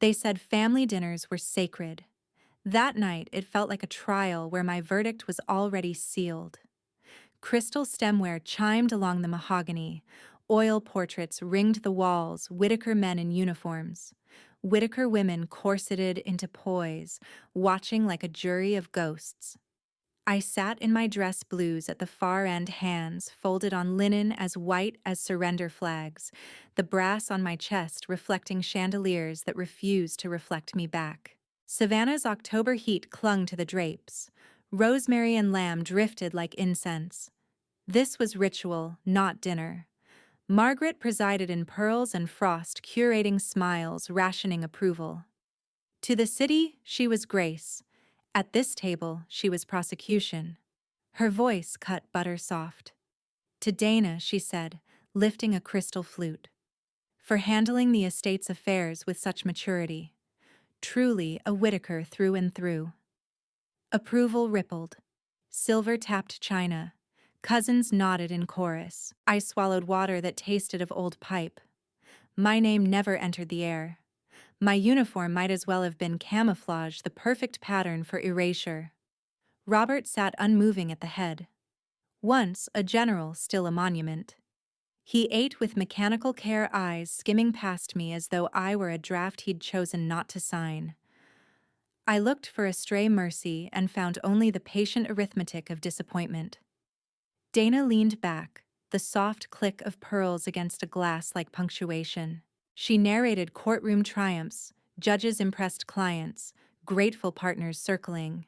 They said family dinners were sacred. That night, it felt like a trial where my verdict was already sealed. Crystal stemware chimed along the mahogany. Oil portraits ringed the walls, Whitaker men in uniforms. Whitaker women corseted into poise, watching like a jury of ghosts. I sat in my dress blues at the far end, hands folded on linen as white as surrender flags, the brass on my chest reflecting chandeliers that refused to reflect me back. Savannah's October heat clung to the drapes. Rosemary and lamb drifted like incense. This was ritual, not dinner. Margaret presided in pearls and frost, curating smiles, rationing approval. To the city, she was grace. At this table, she was prosecution. Her voice cut butter soft. To Dana, she said, lifting a crystal flute. For handling the estate's affairs with such maturity. Truly a Whitaker through and through. Approval rippled. Silver tapped china. Cousins nodded in chorus. I swallowed water that tasted of old pipe. My name never entered the air. My uniform might as well have been camouflage, the perfect pattern for erasure. Robert sat unmoving at the head. Once a general, still a monument. He ate with mechanical care, eyes skimming past me as though I were a draft he'd chosen not to sign. I looked for a stray mercy and found only the patient arithmetic of disappointment. Dana leaned back, the soft click of pearls against a glass like punctuation. She narrated courtroom triumphs, judges impressed clients, grateful partners circling.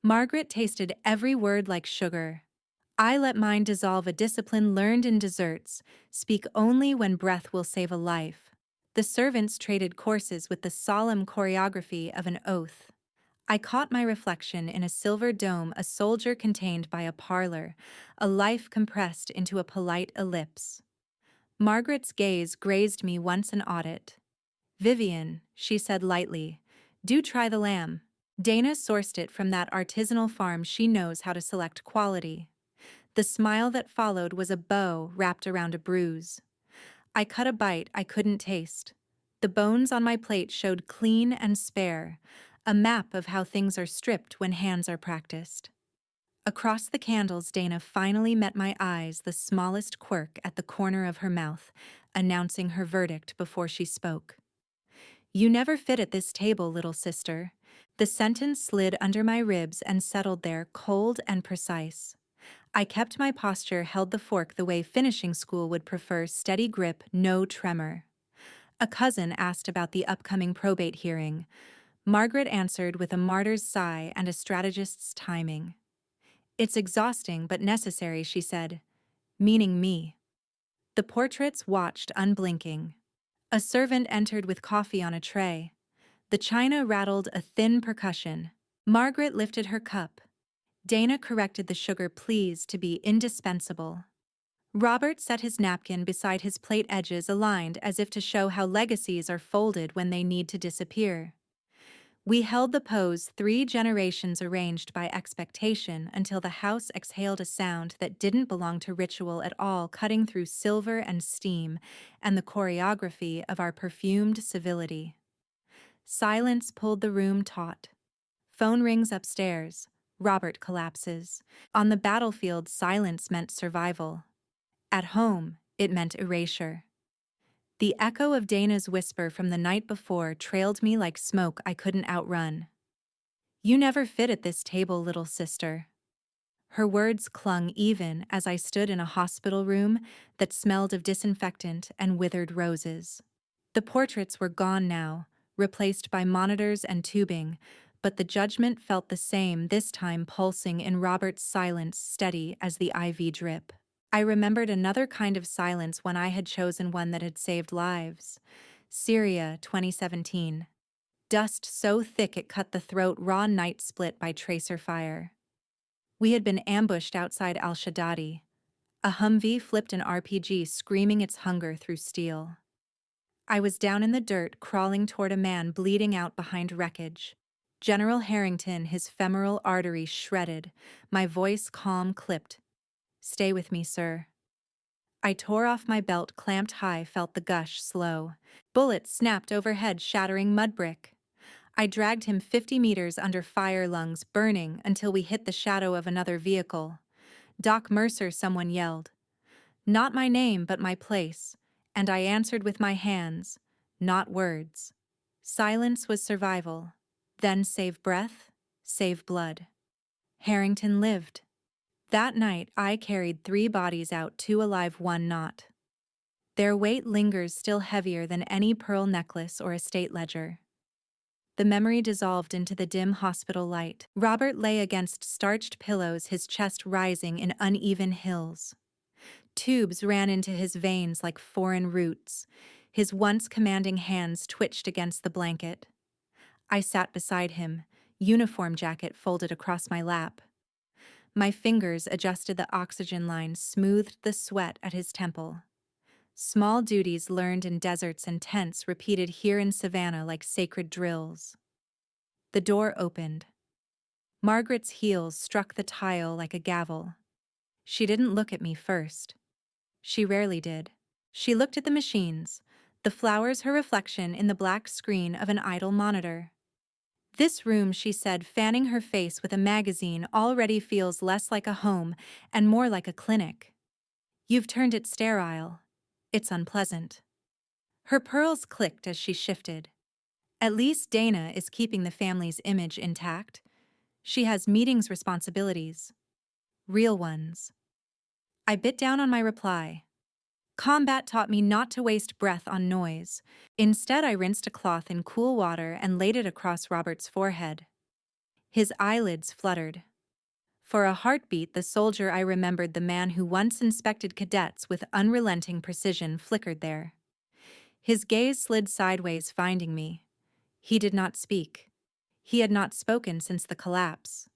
Margaret tasted every word like sugar. I let mine dissolve, a discipline learned in desserts, speak only when breath will save a life. The servants traded courses with the solemn choreography of an oath. I caught my reflection in a silver dome, a soldier contained by a parlor, a life compressed into a polite ellipse. Margaret's gaze grazed me once an audit. "Vivian," she said lightly, "do try the lamb. Dana sourced it from that artisanal farm. She knows how to select quality." The smile that followed was a bow wrapped around a bruise. I cut a bite I couldn't taste. The bones on my plate showed clean and spare, a map of how things are stripped when hands are practiced. Across the candles, Dana finally met my eyes, the smallest quirk at the corner of her mouth, announcing her verdict before she spoke. "You never fit at this table, little sister." The sentence slid under my ribs and settled there, cold and precise. I kept my posture, held the fork the way finishing school would prefer, steady grip, no tremor. A cousin asked about the upcoming probate hearing. Margaret answered with a martyr's sigh and a strategist's timing. "It's exhausting but necessary," she said, meaning me. The portraits watched unblinking. A servant entered with coffee on a tray. The china rattled a thin percussion. Margaret lifted her cup. Dana corrected the sugar, pleased to be indispensable. Robert set his napkin beside his plate, edges aligned as if to show how legacies are folded when they need to disappear. We held the pose, 3 generations arranged by expectation, until the house exhaled a sound that didn't belong to ritual at all, cutting through silver and steam and the choreography of our perfumed civility. Silence pulled the room taut. Phone rings upstairs. Robert collapses. On the battlefield, silence meant survival. At home, it meant erasure. The echo of Dana's whisper from the night before trailed me like smoke I couldn't outrun. "You never fit at this table, little sister." Her words clung even as I stood in a hospital room that smelled of disinfectant and withered roses. The portraits were gone now, replaced by monitors and tubing, but the judgment felt the same, this time pulsing in Robert's silence, steady as the IV drip. I remembered another kind of silence when I had chosen one that had saved lives. Syria, 2017. Dust so thick it cut the throat, raw night split by tracer fire. We had been ambushed outside Al-Shaddadi. A Humvee flipped an RPG, screaming its hunger through steel. I was down in the dirt, crawling toward a man bleeding out behind wreckage. General Harrington, his femoral artery shredded, my voice calm, clipped. "Stay with me, sir." I tore off my belt clamped high, felt the gush slow. Bullets snapped overhead, shattering mud brick. I dragged him 50 meters under fire, lungs burning, until we hit the shadow of another vehicle. Doc Mercer, someone yelled. Not my name, but my place, and I answered with my hands, not words. Silence was survival. Then save breath, save blood. Harrington lived. That night, I carried 3 bodies out, 2 alive, 1 not. Their weight lingers, still heavier than any pearl necklace or estate ledger. The memory dissolved into the dim hospital light. Robert lay against starched pillows, his chest rising in uneven hills. Tubes ran into his veins like foreign roots. His once commanding hands twitched against the blanket. I sat beside him, uniform jacket folded across my lap. My fingers adjusted the oxygen line, smoothed the sweat at his temple. Small duties learned in deserts and tents repeated here in Savannah like sacred drills. The door opened. Margaret's heels struck the tile like a gavel. She didn't look at me first. She rarely did. She looked at the machines, the flowers her reflection in the black screen of an idle monitor. This room, she said, fanning her face with a magazine, already feels less like a home and more like a clinic. You've turned it sterile. It's unpleasant. Her pearls clicked as she shifted. At least Dana is keeping the family's image intact. She has meetings responsibilities. Real ones. I bit down on my reply. Combat taught me not to waste breath on noise. Instead, I rinsed a cloth in cool water and laid it across Robert's forehead. His eyelids fluttered. For a heartbeat, the soldier I remembered, the man who once inspected cadets with unrelenting precision, flickered there. His gaze slid sideways, finding me. He did not speak. He had not spoken since the collapse.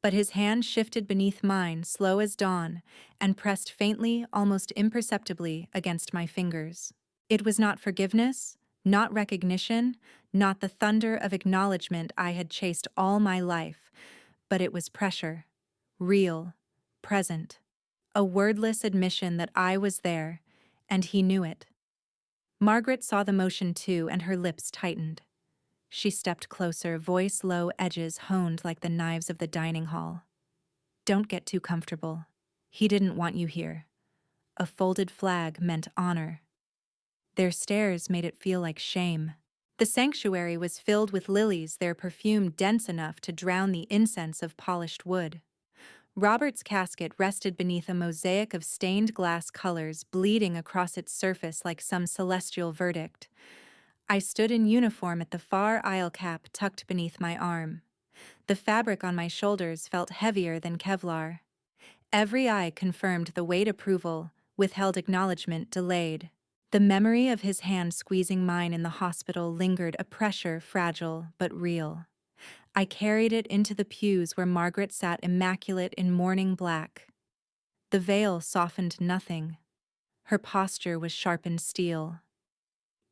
But his hand shifted beneath mine, slow as dawn, and pressed faintly, almost imperceptibly, against my fingers. It was not forgiveness, not recognition, not the thunder of acknowledgement I had chased all my life, but it was pressure. Real, present, a wordless admission that I was there, and he knew it. Margaret saw the motion too, and her lips tightened. She stepped closer, voice low, edges honed like the knives of the dining hall. Don't get too comfortable. He didn't want you here. A folded flag meant honor. Their stares made it feel like shame. The sanctuary was filled with lilies, their perfume dense enough to drown the incense of polished wood. Robert's casket rested beneath a mosaic of stained glass colors, bleeding across its surface like some celestial verdict. I stood in uniform at the far aisle, cap tucked beneath my arm. The fabric on my shoulders felt heavier than Kevlar. Every eye confirmed the weight, approval, withheld acknowledgement, delayed. The memory of his hand squeezing mine in the hospital lingered, a pressure fragile but real. I carried it into the pews where Margaret sat, immaculate in mourning black. The veil softened nothing. Her posture was sharpened steel.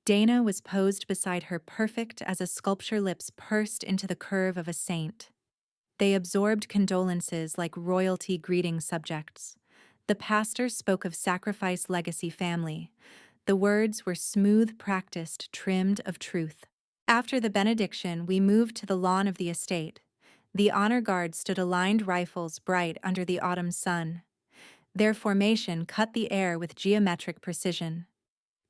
Dana was posed beside her, perfect as a sculpture, lips pursed into the curve of a saint. They absorbed condolences like royalty greeting subjects. The pastor spoke of sacrifice, legacy, family. The words were smooth, practiced, trimmed of truth. After the benediction, we moved to the lawn of the estate. The honor guard stood aligned, rifles bright under the autumn sun. Their formation cut the air with geometric precision.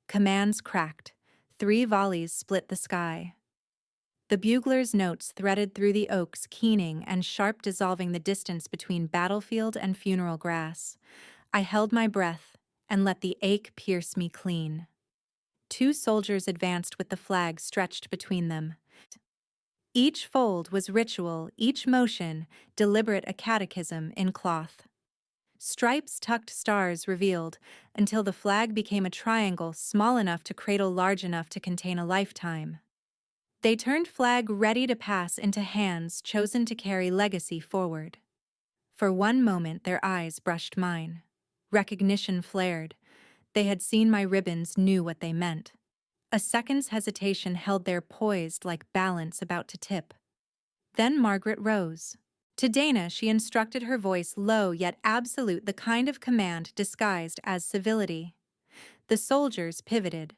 Commands cracked. 3 volleys split the sky. The bugler's notes threaded through the oaks, keening and sharp, dissolving the distance between battlefield and funeral grass. I held my breath and let the ache pierce me clean. 2 soldiers advanced with the flag stretched between them. Each fold was ritual, each motion deliberate, a catechism in cloth. Stripes tucked, stars revealed, until the flag became a triangle, small enough to cradle, large enough to contain a lifetime. They turned, flag ready to pass into hands chosen to carry legacy forward. For one moment their eyes brushed mine. Recognition flared. They had seen my ribbons, knew what they meant. A second's hesitation held there, poised like balance about to tip. Then Margaret rose. To Dana, she instructed, her voice low yet absolute, the kind of command disguised as civility. The soldiers pivoted.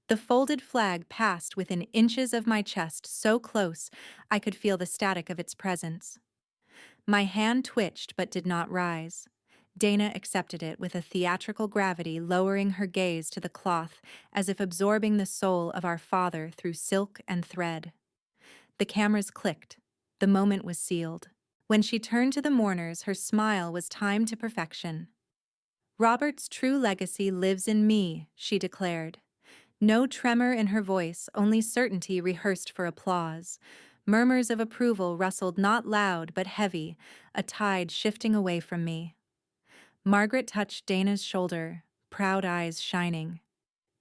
The folded flag passed within inches of my chest, so close I could feel the static of its presence. My hand twitched but did not rise. Dana accepted it with a theatrical gravity, lowering her gaze to the cloth as if absorbing the soul of our father through silk and thread. The cameras clicked. The moment was sealed. When she turned to the mourners, her smile was timed to perfection. "Robert's true legacy lives in me," she declared. No tremor in her voice, only certainty rehearsed for applause. Murmurs of approval rustled, not loud but heavy, a tide shifting away from me. Margaret touched Dana's shoulder, proud eyes shining.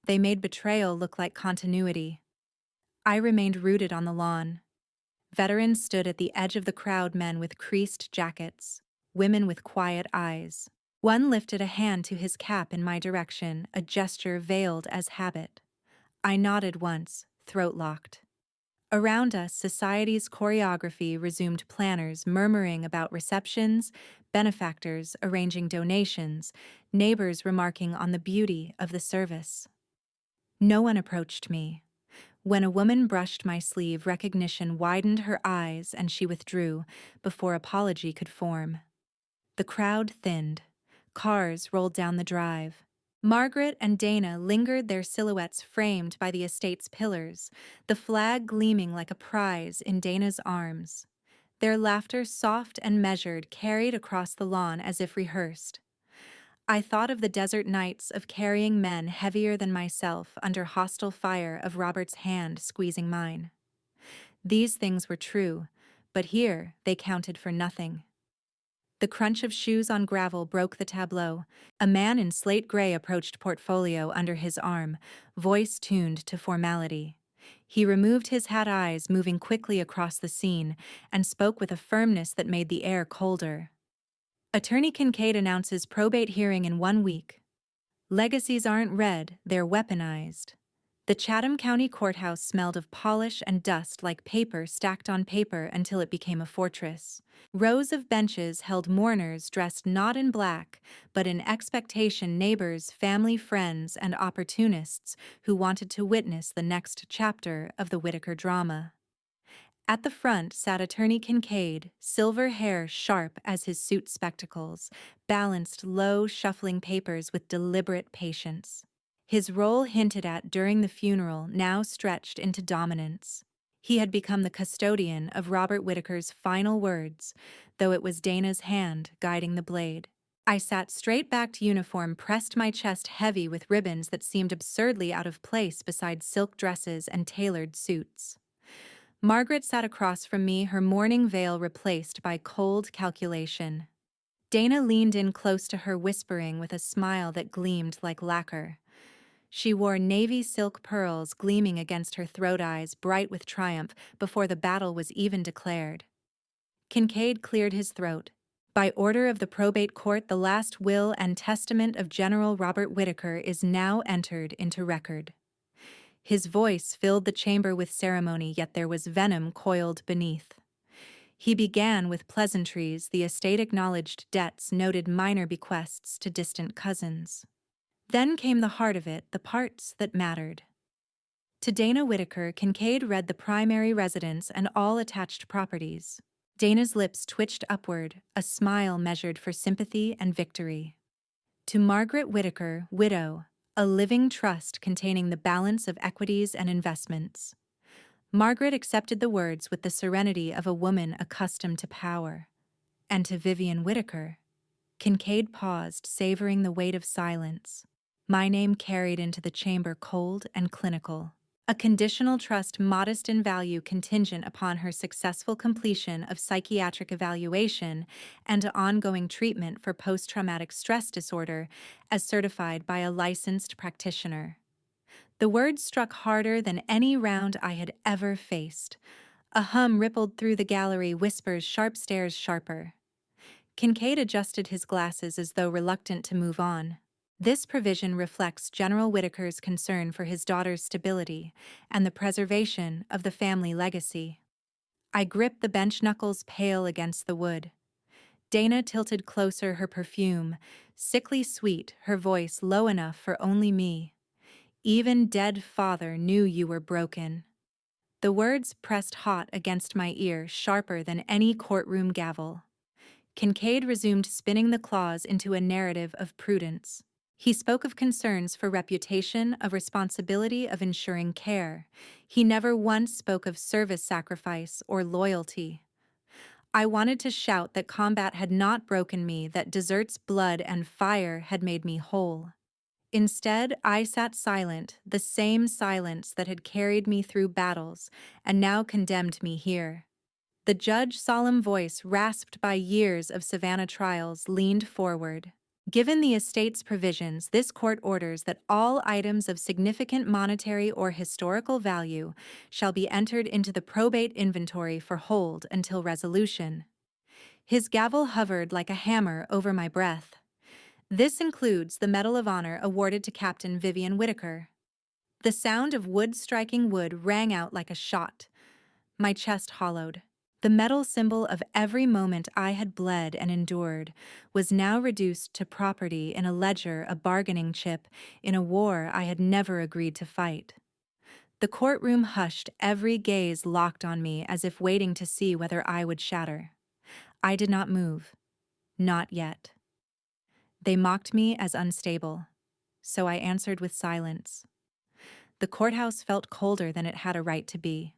They made betrayal look like continuity. I remained rooted on the lawn. Veterans stood at the edge of the crowd, men with creased jackets, women with quiet eyes. One lifted a hand to his cap in my direction, a gesture veiled as habit. I nodded once, throat locked. Around us, society's choreography resumed, planners murmuring about receptions, benefactors arranging donations, neighbors remarking on the beauty of the service. No one approached me. When a woman brushed my sleeve, recognition widened her eyes and she withdrew before apology could form. The crowd thinned. Cars rolled down the drive. Margaret and Dana lingered, their silhouettes framed by the estate's pillars, the flag gleaming like a prize in Dana's arms. Their laughter, soft and measured, carried across the lawn as if rehearsed. I thought of the desert nights of carrying men heavier than myself under hostile fire, of Robert's hand squeezing mine. These things were true, but here they counted for nothing. The crunch of shoes on gravel broke the tableau. A man in slate gray approached, portfolio under his arm, voice tuned to formality. He removed his hat, eyes moving quickly across the scene, and spoke with a firmness that made the air colder. "Attorney Kincaid announces probate hearing in 1 week. Legacies aren't read, they're weaponized." The Chatham County Courthouse smelled of polish and dust, like paper stacked on paper, until it became a fortress. Rows of benches held mourners dressed not in black, but in expectation, neighbors, family, friends, and opportunists who wanted to witness the next chapter of the Whitaker drama. At the front sat Attorney Kincaid, silver hair sharp as his suit spectacles, balanced low, shuffling papers with deliberate patience. His role, hinted at during the funeral, now stretched into dominance. He had become the custodian of Robert Whitaker's final words, though it was Dana's hand guiding the blade. I sat straight-backed, uniform pressed, my chest heavy with ribbons that seemed absurdly out of place beside silk dresses and tailored suits. Margaret sat across from me, her mourning veil replaced by cold calculation. Dana leaned in close to her, whispering with a smile that gleamed like lacquer. She wore navy silk pearls gleaming against her throat, eyes bright with triumph before the battle was even declared. Kincaid cleared his throat. "By order of the probate court, the last will and testament of General Robert Whitaker is now entered into record." His voice filled the chamber with ceremony, yet there was venom coiled beneath. He began with pleasantries, the estate acknowledged debts, noted minor bequests to distant cousins. Then came the heart of it, the parts that mattered. To Dana Whitaker, Kincaid read the primary residence and all attached properties. Dana's lips twitched upward, a smile measured for sympathy and victory. To Margaret Whitaker, widow, a living trust containing the balance of equities and investments. Margaret accepted the words with the serenity of a woman accustomed to power. And to Vivian Whitaker, Kincaid paused, savoring the weight of silence. My name carried into the chamber, cold and clinical. A conditional trust, modest in value, contingent upon her successful completion of psychiatric evaluation and ongoing treatment for post-traumatic stress disorder as certified by a licensed practitioner. The words struck harder than any round I had ever faced. A hum rippled through the gallery, whispers, sharp stares, sharper. Kincaid adjusted his glasses as though reluctant to move on. This provision reflects General Whitaker's concern for his daughter's stability and the preservation of the family legacy. I gripped the bench knuckles pale against the wood. Dana tilted closer, her perfume, sickly sweet, her voice low enough for only me. Even dead father knew you were broken. The words pressed hot against my ear, sharper than any courtroom gavel. Kincaid resumed spinning the clause into a narrative of prudence. He spoke of concerns for reputation, of responsibility, of ensuring care. He never once spoke of service sacrifice or loyalty. I wanted to shout that combat had not broken me, that desert's blood and fire had made me whole. Instead, I sat silent, the same silence that had carried me through battles and now condemned me here. The judge's solemn voice, rasped by years of Savannah trials, leaned forward. Given the estate's provisions, this court orders that all items of significant monetary or historical value shall be entered into the probate inventory for hold until resolution. His gavel hovered like a hammer over my breath. This includes the Medal of Honor awarded to Captain Vivian Whitaker. The sound of wood striking wood rang out like a shot. My chest hollowed. The metal symbol of every moment I had bled and endured was now reduced to property in a ledger, a bargaining chip, in a war I had never agreed to fight. The courtroom hushed, every gaze locked on me as if waiting to see whether I would shatter. I did not move. Not yet. They mocked me as unstable, so I answered with silence. The courthouse felt colder than it had a right to be.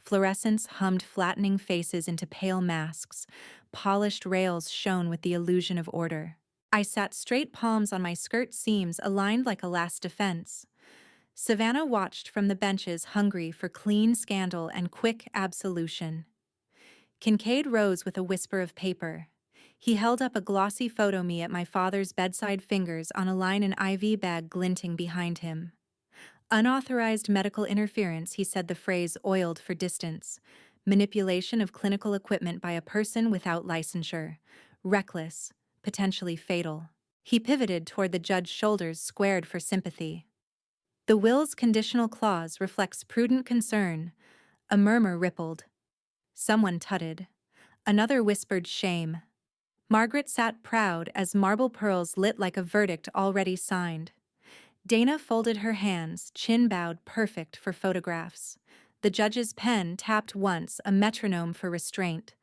Fluorescents hummed flattening faces into pale masks. Polished rails shone with the illusion of order. I sat straight, palms on my skirt seams aligned like a last defense. Savannah watched from the benches, hungry for clean scandal and quick absolution. Kincaid rose with a whisper of paper. He held up a glossy photo me at my father's bedside, fingers on a line, an IV bag glinting behind him. Unauthorized medical interference, he said, the phrase oiled for distance. Manipulation of clinical equipment by a person without licensure. Reckless, potentially fatal. He pivoted toward the judge's shoulders, squared for sympathy. The will's conditional clause reflects prudent concern. A murmur rippled. Someone tutted. Another whispered shame. Margaret sat proud as marble pearls lit like a verdict already signed. Dana folded her hands, chin bowed, perfect for photographs. The judge's pen tapped once, a metronome for restraint.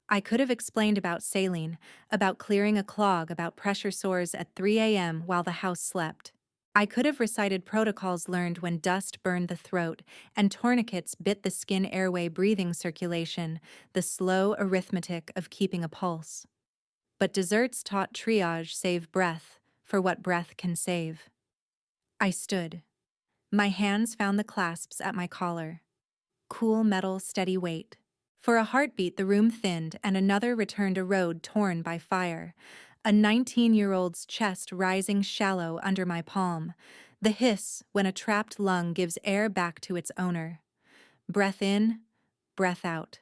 I could have explained about saline, about clearing a clog, about pressure sores at 3 a.m. while the house slept. I could have recited protocols learned when dust burned the throat and tourniquets bit the skin, airway, breathing circulation, the slow arithmetic of keeping a pulse. But desserts taught triage, save breath, for what breath can save. I stood. My hands found the clasps at my collar. Cool metal, steady weight. For a heartbeat, the room thinned, and another returned, a road torn by fire. A 19-year-old's chest rising shallow under my palm. The hiss when a trapped lung gives air back to its owner. Breath in, breath out.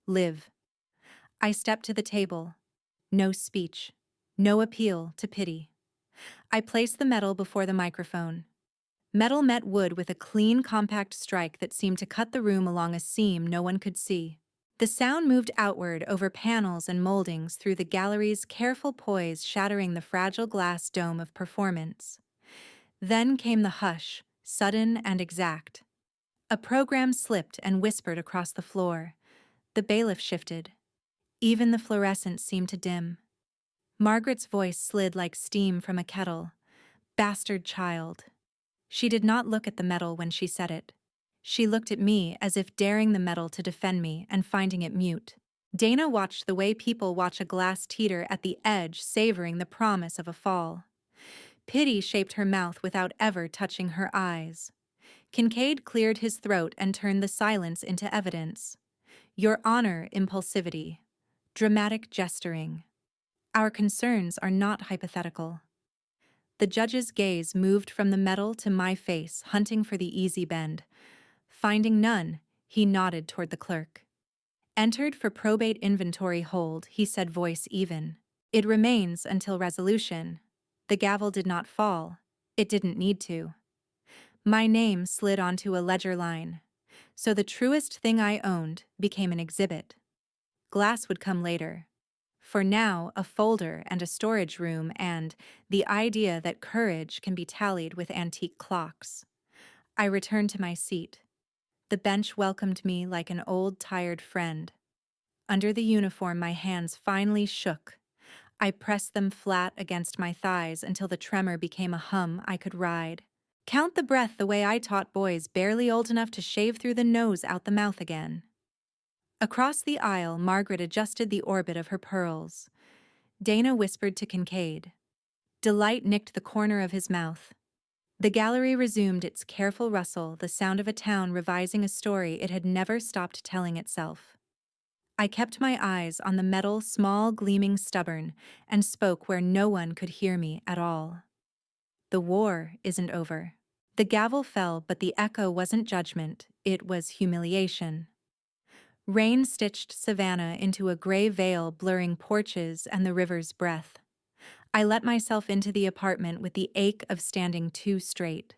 Live. I stepped to the table. No speech. No appeal to pity. I placed the metal before the microphone. Metal met wood with a clean, compact strike that seemed to cut the room along a seam no one could see. The sound moved outward over panels and moldings, through the gallery's careful poise, shattering the fragile glass dome of performance. Then came the hush, sudden and exact. A program slipped and whispered across the floor. The bailiff shifted. Even the fluorescence seemed to dim. Margaret's voice slid like steam from a kettle. Bastard child. She did not look at the metal when she said it. She looked at me as if daring the metal to defend me and finding it mute. Dana watched the way people watch a glass teeter at the edge, savoring the promise of a fall. Pity shaped her mouth without ever touching her eyes. Kincaid cleared his throat and turned the silence into evidence. Your Honor, impulsivity. Dramatic gesturing. Our concerns are not hypothetical. The judge's gaze moved from the metal to my face, hunting for the easy bend. Finding none, he nodded toward the clerk. Entered for probate inventory hold, he said, voice even. It remains until resolution. The gavel did not fall. It didn't need to. My name slid onto a ledger line. So the truest thing I owned became an exhibit. Glass would come later. For now, a folder and a storage room and the idea that courage can be tallied with antique clocks. I returned to my seat. The bench welcomed me like an old, tired friend. Under the uniform, my hands finally shook. I pressed them flat against my thighs until the tremor became a hum I could ride. Count the breath the way I taught boys barely old enough to shave through the nose out the mouth again. Across the aisle, Margaret adjusted the orbit of her pearls. Dana whispered to Kincaid. Delight nicked the corner of his mouth. The gallery resumed its careful rustle, the sound of a town revising a story it had never stopped telling itself. I kept my eyes on the metal, small, gleaming stubborn, and spoke where no one could hear me at all. The war isn't over. The gavel fell, but the echo wasn't judgment, it was humiliation. Rain stitched Savannah into a gray veil, blurring porches and the river's breath. I let myself into the apartment with the ache of standing too straight.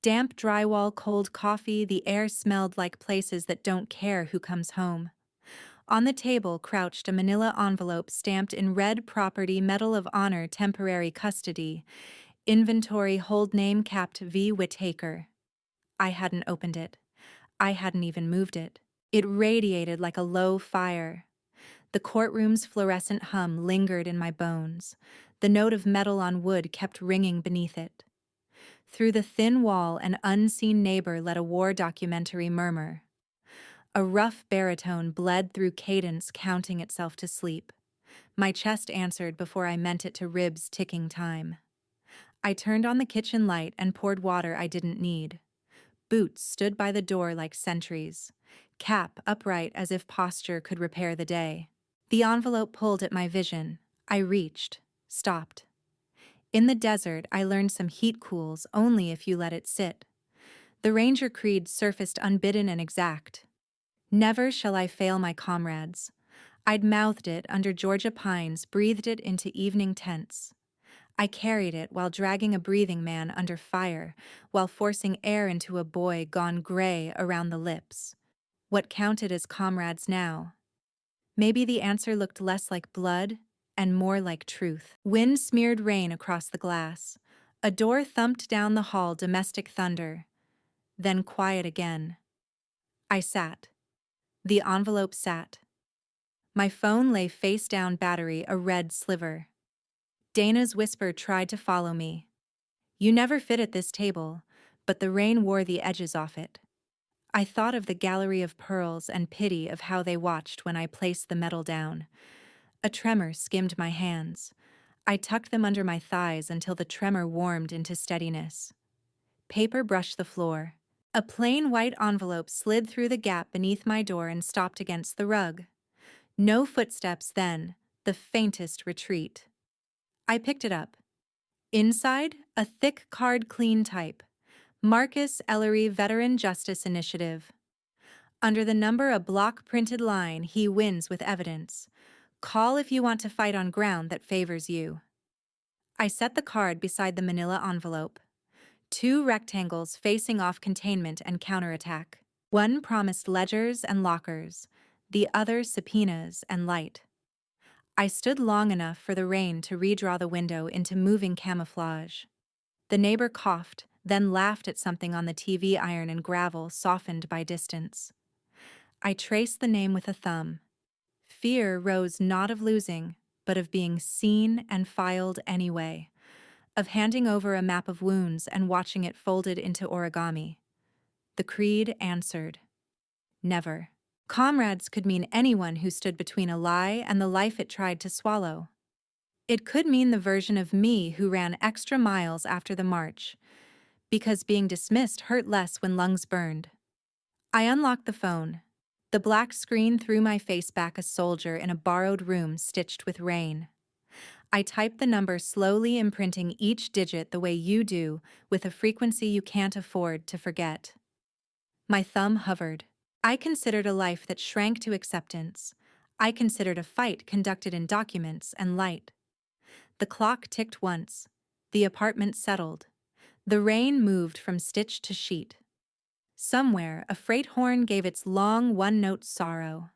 Damp drywall, cold coffee, the air smelled like places that don't care who comes home. On the table crouched a manila envelope stamped in red: property, Medal of Honor, temporary custody, inventory, hold name, capped V. Whittaker. I hadn't opened it. I hadn't even moved it. It radiated like a low fire. The courtroom's fluorescent hum lingered in my bones. The note of metal on wood kept ringing beneath it. Through the thin wall, an unseen neighbor let a war documentary murmur. A rough baritone bled through cadence, counting itself to sleep. My chest answered before I meant it to ribs ticking time. I turned on the kitchen light and poured water I didn't need. Boots stood by the door like sentries. Cap upright as if posture could repair the day. The envelope pulled at my vision. I reached, stopped. In the desert, I learned some heat cools only if you let it sit. The Ranger creed surfaced unbidden and exact. Never shall I fail my comrades. I'd mouthed it under Georgia pines, breathed it into evening tents. I carried it while dragging a breathing man under fire, while forcing air into a boy gone gray around the lips. What counted as comrades now? Maybe the answer looked less like blood and more like truth. Wind smeared rain across the glass. A door thumped down the hall, domestic thunder. Then quiet again. I sat. The envelope sat. My phone lay face down, battery a red sliver. Dana's whisper tried to follow me. You never fit at this table, but the rain wore the edges off it. I thought of the gallery of pearls and pity of how they watched when I placed the metal down. A tremor skimmed my hands. I tucked them under my thighs until the tremor warmed into steadiness. Paper brushed the floor. A plain white envelope slid through the gap beneath my door and stopped against the rug. No footsteps then, the faintest retreat. I picked it up. Inside, a thick card, clean type. Marcus Ellery, Veteran Justice Initiative. Under the number, a block-printed line: he wins with evidence. Call if you want to fight on ground that favors you. I set the card beside the manila envelope. 2 rectangles facing off: containment and counterattack. One promised ledgers and lockers, the other subpoenas and light. I stood long enough for the rain to redraw the window into moving camouflage. The neighbor coughed, then laughed at something on the TV iron and gravel softened by distance. I traced the name with a thumb. Fear rose not of losing, but of being seen and filed anyway, of handing over a map of wounds and watching it folded into origami. The creed answered. Never. Comrades could mean anyone who stood between a lie and the life it tried to swallow. It could mean the version of me who ran extra miles after the march, because being dismissed hurt less when lungs burned. I unlocked the phone. The black screen threw my face back, a soldier in a borrowed room stitched with rain. I typed the number slowly, imprinting each digit the way you do, with a frequency you can't afford to forget. My thumb hovered. I considered a life that shrank to acceptance. I considered a fight conducted in documents and light. The clock ticked once. The apartment settled. The rain moved from stitch to sheet. Somewhere, a freight horn gave its long one-note sorrow.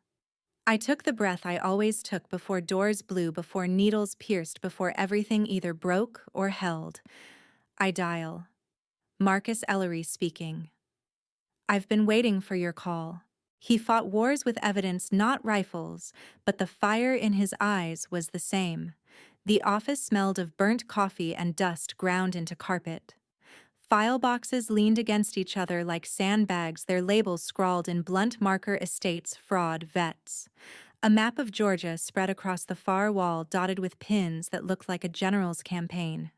I took the breath I always took before doors blew, before needles pierced, before everything either broke or held. I dial. Marcus Ellery speaking. I've been waiting for your call. He fought wars with evidence, not rifles, but the fire in his eyes was the same. The office smelled of burnt coffee and dust ground into carpet. File boxes leaned against each other like sandbags, their labels scrawled in blunt marker: estates, fraud, vets. A map of Georgia spread across the far wall, dotted with pins that looked like a general's campaign.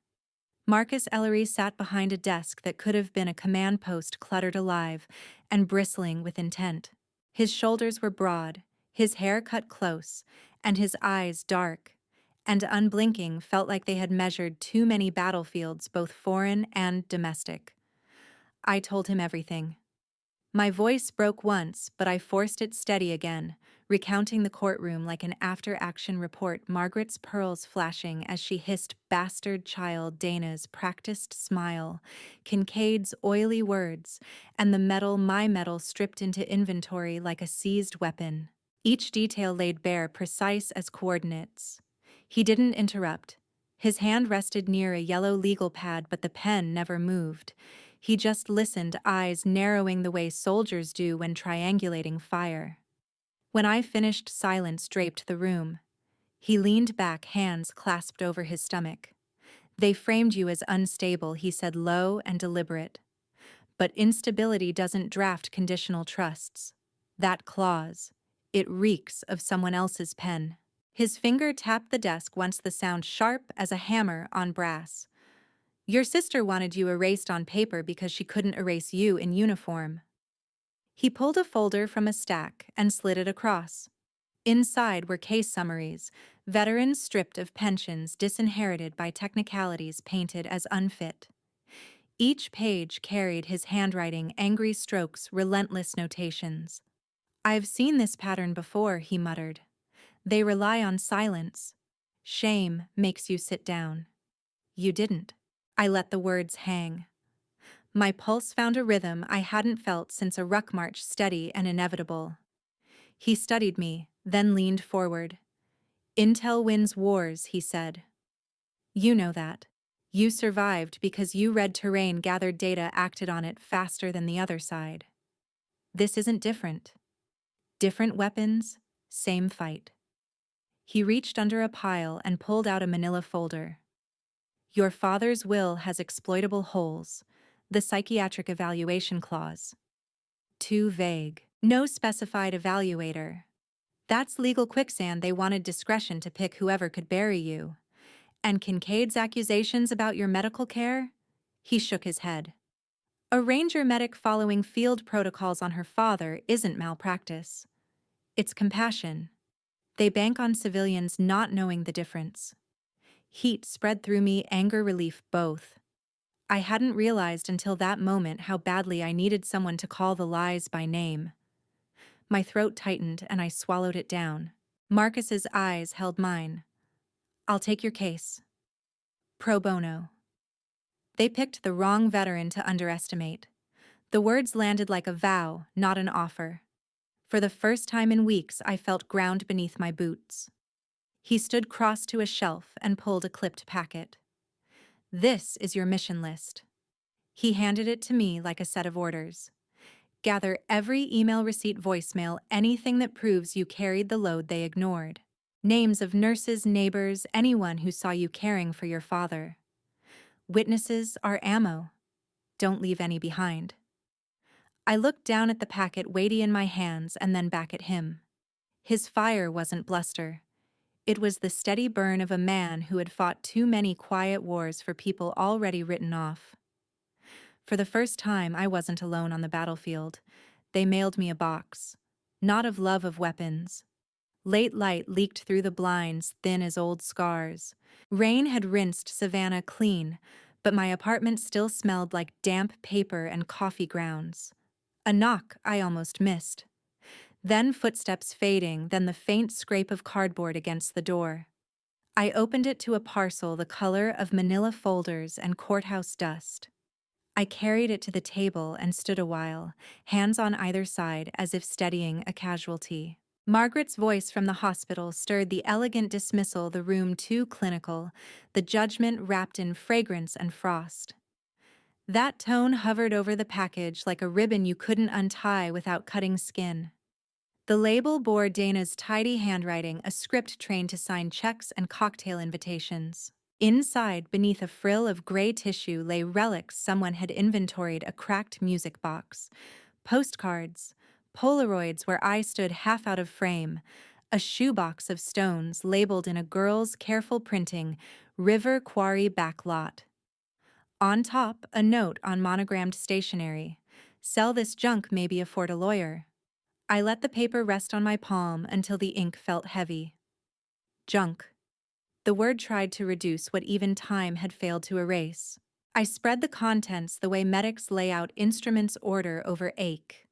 Marcus Ellery sat behind a desk that could have been a command post, cluttered alive and bristling with intent. His shoulders were broad, his hair cut close, and his eyes dark and unblinking, felt like they had measured too many battlefields, both foreign and domestic. I told him everything. My voice broke once, but I forced it steady again, recounting the courtroom like an after-action report, Margaret's pearls flashing as she hissed "bastard child," Dana's practiced smile, Kincaid's oily words, and the metal, my metal, stripped into inventory like a seized weapon. Each detail laid bare, precise as coordinates. He didn't interrupt. His hand rested near a yellow legal pad, but the pen never moved. He just listened, eyes narrowing the way soldiers do when triangulating fire. When I finished, silence draped the room. He leaned back, hands clasped over his stomach. "They framed you as unstable," he said, low and deliberate. "But instability doesn't draft conditional trusts. That clause, it reeks of someone else's pen." His finger tapped the desk once, the sound sharp as a hammer on brass. "Your sister wanted you erased on paper because she couldn't erase you in uniform." He pulled a folder from a stack and slid it across. Inside were case summaries, veterans stripped of pensions, disinherited by technicalities painted as unfit. Each page carried his handwriting, angry strokes, relentless notations. "I've seen this pattern before," he muttered. "They rely on silence. Shame makes you sit down. You didn't." I let the words hang. My pulse found a rhythm I hadn't felt since a ruck march, steady and inevitable. He studied me, then leaned forward. "Intel wins wars," he said. "You know that. You survived because you read terrain, gathered data, acted on it faster than the other side. This isn't different. Different weapons, same fight." He reached under a pile and pulled out a manila folder. "Your father's will has exploitable holes. The psychiatric evaluation clause. Too vague. No specified evaluator. That's legal quicksand. They wanted discretion to pick whoever could bury you. And Kincaid's accusations about your medical care?" He shook his head. "A ranger medic following field protocols on her father isn't malpractice. It's compassion. They bank on civilians not knowing the difference." Heat spread through me, anger, relief, both. I hadn't realized until that moment how badly I needed someone to call the lies by name. My throat tightened and I swallowed it down. Marcus's eyes held mine. "I'll take your case. Pro bono." They picked the wrong veteran to underestimate. The words landed like a vow, not an offer. For the first time in weeks, I felt ground beneath my boots. He stood cross to a shelf and pulled a clipped packet. "This is your mission list." He handed it to me like a set of orders. "Gather every email, receipt, voicemail, anything that proves you carried the load they ignored. Names of nurses, neighbors, anyone who saw you caring for your father. Witnesses are ammo. Don't leave any behind." I looked down at the packet, weighty in my hands, and then back at him. His fire wasn't bluster. It was the steady burn of a man who had fought too many quiet wars for people already written off. For the first time, I wasn't alone on the battlefield. They mailed me a box. Not of love, of weapons. Late light leaked through the blinds, thin as old scars. Rain had rinsed Savannah clean, but my apartment still smelled like damp paper and coffee grounds. A knock I almost missed. Then footsteps fading, then the faint scrape of cardboard against the door. I opened it to a parcel the color of manila folders and courthouse dust. I carried it to the table and stood a while, hands on either side as if steadying a casualty. Margaret's voice from the hospital stirred the elegant dismissal, the room too clinical, the judgment wrapped in fragrance and frost. That tone hovered over the package like a ribbon you couldn't untie without cutting skin. The label bore Dana's tidy handwriting, a script trained to sign checks and cocktail invitations. Inside, beneath a frill of gray tissue, lay relics someone had inventoried: a cracked music box, postcards, Polaroids where I stood half out of frame, a shoebox of stones labeled in a girl's careful printing, River Quarry Backlot. On top, a note on monogrammed stationery: "Sell this junk, maybe afford a lawyer." I let the paper rest on my palm until the ink felt heavy. Junk. The word tried to reduce what even time had failed to erase. I spread the contents the way medics lay out instruments' order over ache.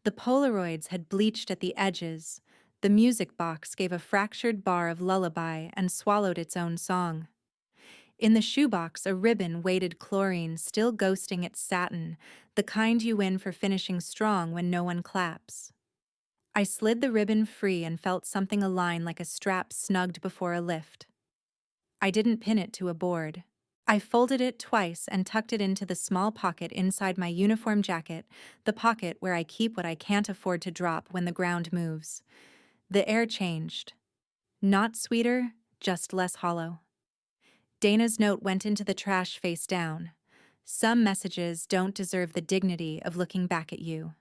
The Polaroids had bleached at the edges. The music box gave a fractured bar of lullaby and swallowed its own song. In the shoebox, a ribbon weighted chlorine, still ghosting its satin, the kind you win for finishing strong when no one claps. I slid the ribbon free and felt something align like a strap snugged before a lift. I didn't pin it to a board. I folded it twice and tucked it into the small pocket inside my uniform jacket, the pocket where I keep what I can't afford to drop when the ground moves. The air changed. Not sweeter, just less hollow. Dana's note went into the trash face down. Some messages don't deserve the dignity of looking back at you.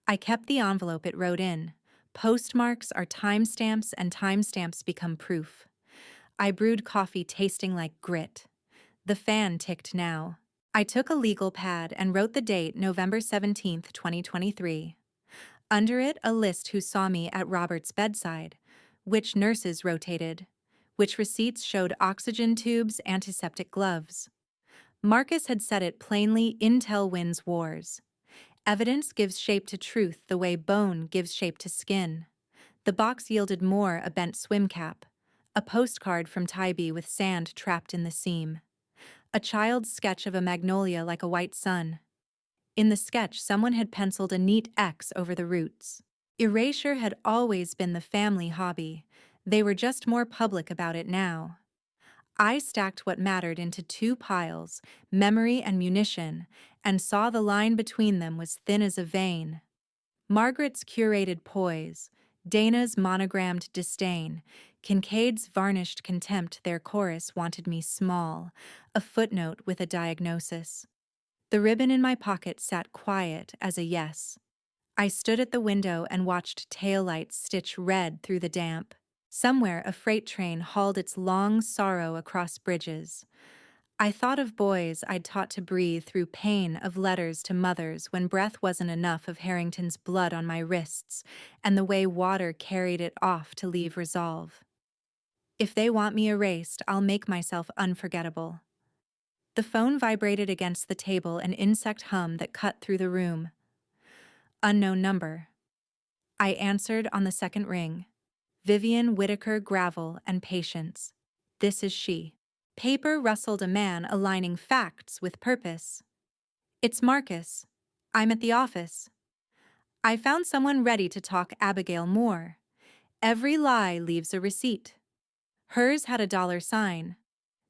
I kept the envelope it wrote in. Postmarks are timestamps, and timestamps become proof. I brewed coffee tasting like grit. The fan ticked now. I took a legal pad and wrote the date, November 17th, 2023. Under it, a list who saw me at Robert's bedside, which nurses rotated, which receipts showed oxygen tubes, antiseptic gloves. Marcus had said it plainly: intel wins wars. Evidence gives shape to truth the way bone gives shape to skin. The box yielded more: a bent swim cap, a postcard from Tybee with sand trapped in the seam, a child's sketch of a magnolia like a white sun. In the sketch, someone had penciled a neat X over the roots. Erasure had always been the family hobby. They were just more public about it now. I stacked what mattered into two piles, memory and munition, and saw the line between them was thin as a vein. Margaret's curated poise, Dana's monogrammed disdain, Kincaid's varnished contempt. Their chorus wanted me small, a footnote with a diagnosis. The ribbon in my pocket sat quiet as a yes. I stood at the window and watched taillights stitch red through the damp. Somewhere a freight train hauled its long sorrow across bridges. I thought of boys I'd taught to breathe through pain, of letters to mothers when breath wasn't enough, of Harrington's blood on my wrists, and the way water carried it off to leave resolve. If they want me erased, I'll make myself unforgettable. The phone vibrated against the table, an insect hum that cut through the room. Unknown number. I answered on the second ring. Vivian Whitaker, Gravel and Patience. This is she. Paper rustled, a man aligning facts with purpose. It's Marcus. I'm at the office. I found someone ready to talk: Abigail Moore. Every lie leaves a receipt. Hers had a dollar sign.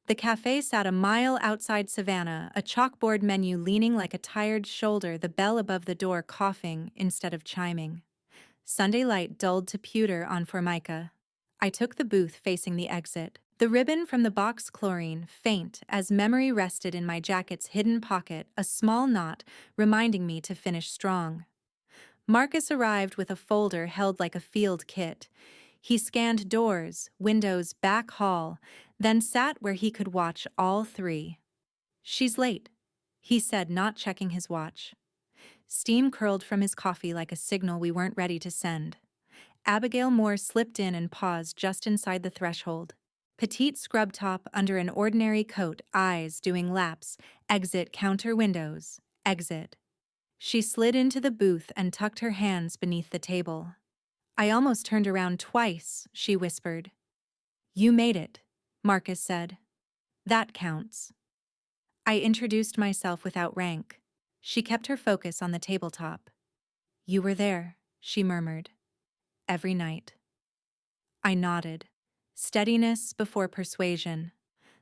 The cafe sat a mile outside Savannah, a chalkboard menu leaning like a tired shoulder, the bell above the door coughing instead of chiming. Sunday light dulled to pewter on formica. I took the booth facing the exit. The ribbon from the box chlorine, faint as memory, rested in my jacket's hidden pocket, a small knot reminding me to finish strong. Marcus arrived with a folder held like a field kit. He scanned doors, windows, back hall, then sat where he could watch all three. She's late, he said, not checking his watch. Steam curled from his coffee like a signal we weren't ready to send. Abigail Moore slipped in and paused just inside the threshold. Petite scrub top under an ordinary coat, eyes doing laps. Exit, counter windows, exit. She slid into the booth and tucked her hands beneath the table. I almost turned around twice, she whispered. You made it, Marcus said. That counts. I introduced myself without rank. She kept her focus on the tabletop. "You were there," she murmured. "Every night." I nodded. Steadiness before persuasion.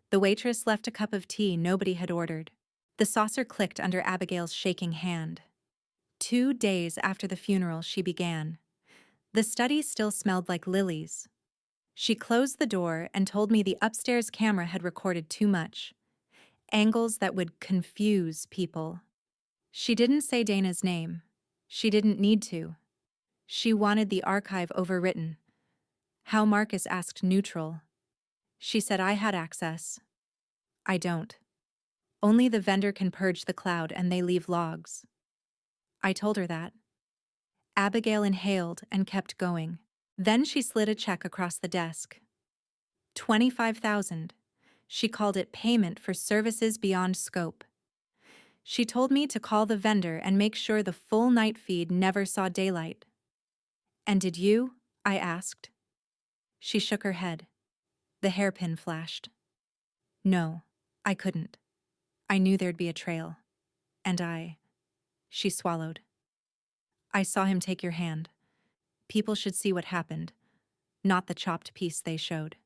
The waitress left a cup of tea nobody had ordered. The saucer clicked under Abigail's shaking hand. 2 days after the funeral, she began. The study still smelled like lilies. She closed the door and told me the upstairs camera had recorded too much. Angles that would confuse people. She didn't say Dana's name. She didn't need to. She wanted the archive overwritten. How Marcus asked neutral. She said I had access. I don't. Only the vendor can purge the cloud and they leave logs. I told her that. Abigail inhaled and kept going. Then she slid a check across the desk. 25,000. She called it payment for services beyond scope. She told me to call the vendor and make sure the full night feed never saw daylight. "And did you?" I asked. She shook her head. The hairpin flashed. "No, I couldn't. I knew there'd be a trail. And She swallowed. "I saw him take your hand. People should see what happened, not the chopped piece they showed."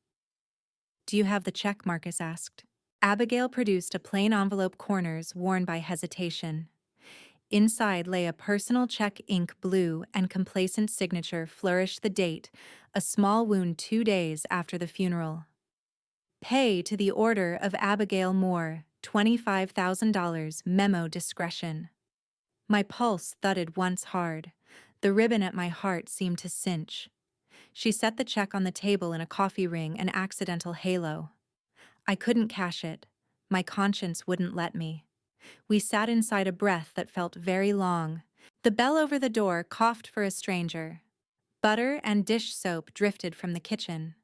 "Do you have the check?" Marcus asked. Abigail produced a plain envelope, corners worn by hesitation. Inside lay a personal check, ink blue, and complacent signature flourished the date, a small wound 2 days after the funeral. Pay to the order of Abigail Moore, $25,000, memo discretion. My pulse thudded once hard. The ribbon at my heart seemed to cinch. She set the check on the table in a coffee ring, an accidental halo. I couldn't cash it. My conscience wouldn't let me. We sat inside a breath that felt very long. The bell over the door coughed for a stranger. Butter and dish soap drifted from the kitchen.